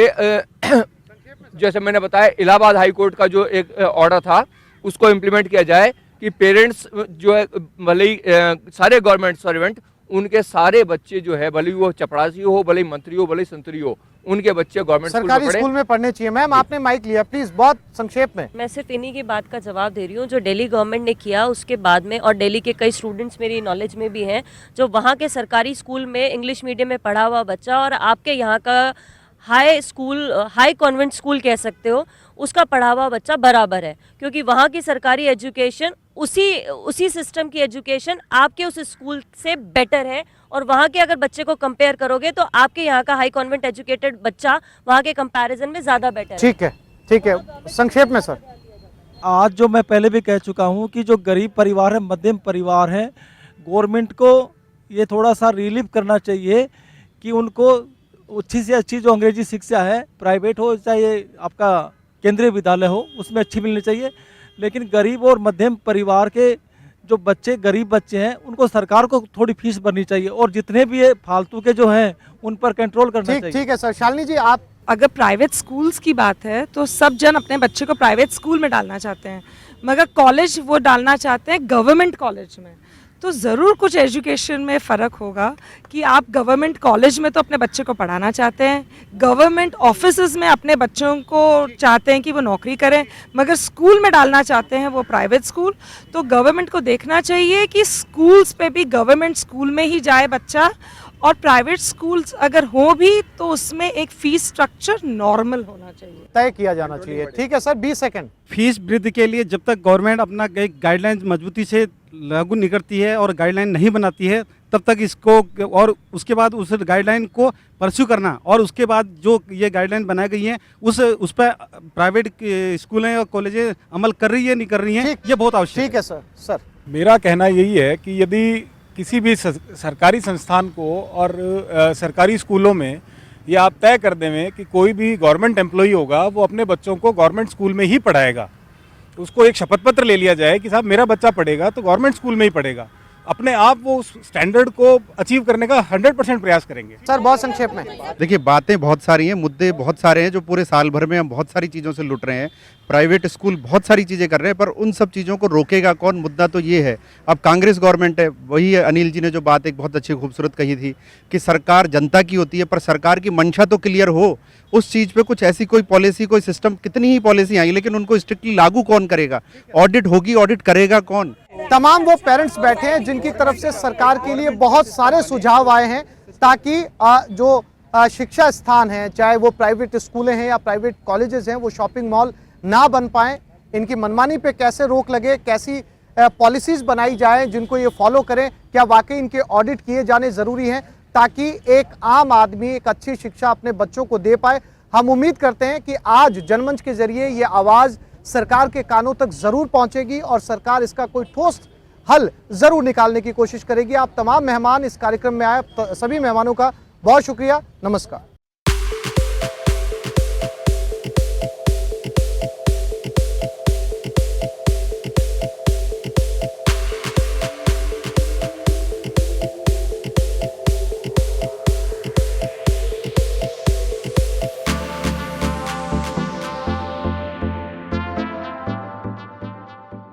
जैसे मैंने बताया, इलाहाबाद हाई कोर्ट का जो एक ऑर्डर था उसको इम्प्लीमेंट किया जाए कि पेरेंट्स जो है, भले ही सारे गवर्नमेंट सर्वेंट, उनके सारे बच्चे जो है, भले ही वो चपरासी हो, भले ही मंत्री हो, भले ही संतरी हो, उनके बच्चे गवर्नमेंट सरकारी स्कूल में पढ़ने चाहिए। मैम, आपने माइक लिया, प्लीज बहुत संक्षेप में। मैं सिर्फ इन्हीं की बात का जवाब दे रही हूँ जो दिल्ली गवर्नमेंट ने किया उसके बाद में, और दिल्ली के कई स्टूडेंट्स मेरी नॉलेज में भी हैं जो वहाँ के सरकारी स्कूल में इंग्लिश मीडियम में पढ़ा हुआ बच्चा और आपके यहाँ का high school, high convent school कह सकते हो, उसका पढ़ा हुआ बच्चा बराबर है, क्योंकि वहाँ की सरकारी एजुकेशन उसी सिस्टम की एजुकेशन आपके उस स्कूल से बेटर है, और वहाँ के अगर बच्चे को कंपेयर करोगे तो आपके यहाँ का हाई कॉन्वेंट एजुकेटेड बच्चा वहाँ के कंपैरिजन में ज़्यादा बेटर है। ठीक है, संक्षेप में सर। आज जो मैं पहले भी कह चुका हूँ कि जो गरीब परिवार है, मध्यम परिवार है, गवर्नमेंट को ये थोड़ा सा रिलीव करना चाहिए कि उनको अच्छी से अच्छी जो अंग्रेजी शिक्षा है, प्राइवेट हो चाहे आपका केंद्रीय विद्यालय हो, उसमें अच्छी मिलनी चाहिए। लेकिन गरीब और मध्यम परिवार के जो बच्चे, गरीब बच्चे हैं, उनको सरकार को थोड़ी फीस भरनी चाहिए, और जितने भी ये फालतू के जो हैं उन पर कंट्रोल करना चाहिए। ठीक है सर। शालिनी जी, आप अगर प्राइवेट स्कूल्स की बात है तो सब जन अपने बच्चे को प्राइवेट स्कूल में डालना चाहते हैं, मगर कॉलेज वो डालना चाहते हैं गवर्नमेंट कॉलेज में। तो ज़रूर कुछ एजुकेशन में फ़र्क होगा कि आप गवर्नमेंट कॉलेज में तो अपने बच्चे को पढ़ाना चाहते हैं, गवर्नमेंट ऑफिसेज में अपने बच्चों को चाहते हैं कि वो नौकरी करें, मगर स्कूल में डालना चाहते हैं वो प्राइवेट स्कूल। तो गवर्नमेंट को देखना चाहिए कि स्कूल्स पे भी गवर्नमेंट स्कूल में ही जाए बच्चा, और प्राइवेट स्कूल्स अगर हो भी तो उसमें एक फीस स्ट्रक्चर नॉर्मल होना चाहिए, तय किया जाना चाहिए। ठीक है सर, 20 सेकंड। फीस वृद्धि के लिए जब तक गवर्नमेंट अपना गाइडलाइन मजबूती से लागू नहीं करती है और गाइडलाइन नहीं बनाती है, तब तक इसको, और उसके बाद उस गाइडलाइन को परस्यू करना, और उसके बाद जो ये गाइडलाइन बनाई गई हैं उस पर प्राइवेट स्कूलें और कॉलेजें अमल कर रही है नहीं कर रही हैं, ये बहुत आवश्यक है। ठीक है सर। मेरा कहना यही है कि यदि किसी भी सरकारी संस्थान को और सरकारी स्कूलों में ये आप तय कर दें कि कोई भी गवर्नमेंट एम्प्लॉई होगा वो अपने बच्चों को गवर्नमेंट स्कूल में ही पढ़ाएगा, उसको एक शपथ पत्र ले लिया जाए कि साहब मेरा बच्चा पढ़ेगा तो गवर्नमेंट स्कूल में ही पढ़ेगा, अपने आप वो स्टैंडर्ड को अचीव करने का 100% प्रयास करेंगे। सर, बहुत संक्षेप में। देखिए, बातें बहुत सारी हैं, मुद्दे बहुत सारे हैं जो पूरे साल भर में हम बहुत सारी चीज़ों से लुट रहे हैं। प्राइवेट स्कूल बहुत सारी चीज़ें कर रहे हैं, पर उन सब चीज़ों को रोकेगा कौन? मुद्दा तो ये है। अब कांग्रेस गवर्नमेंट है, वही है, अनिल जी ने जो बात एक बहुत अच्छी खूबसूरत कही थी कि सरकार जनता की होती है, पर सरकार की मंशा तो क्लियर हो, उस चीज़ पे कुछ ऐसी कोई पॉलिसी, कोई सिस्टम, कितनी ही पॉलिसी आई, लेकिन उनको स्ट्रिक्टली लागू कौन करेगा? ऑडिट होगी, ऑडिट करेगा कौन? तमाम वो पेरेंट्स बैठे हैं जिनकी तरफ से सरकार के लिए बहुत सारे सुझाव आए हैं, ताकि जो शिक्षा स्थान हैं, चाहे वो प्राइवेट स्कूलें हैं या प्राइवेट कॉलेजेस हैं, वो शॉपिंग मॉल ना बन पाएं। इनकी मनमानी पे कैसे रोक लगे, कैसी पॉलिसीज बनाई जाए जिनको ये फॉलो करें, क्या वाकई इनके ऑडिट किए जाने ज़रूरी हैं, ताकि एक आम आदमी एक अच्छी शिक्षा अपने बच्चों को दे पाए। हम उम्मीद करते हैं कि आज जनमंच के जरिए ये आवाज़ सरकार के कानों तक जरूर पहुंचेगी और सरकार इसका कोई ठोस हल जरूर निकालने की कोशिश करेगी। आप तमाम मेहमान इस कार्यक्रम में आए, सभी मेहमानों का बहुत शुक्रिया। नमस्कार।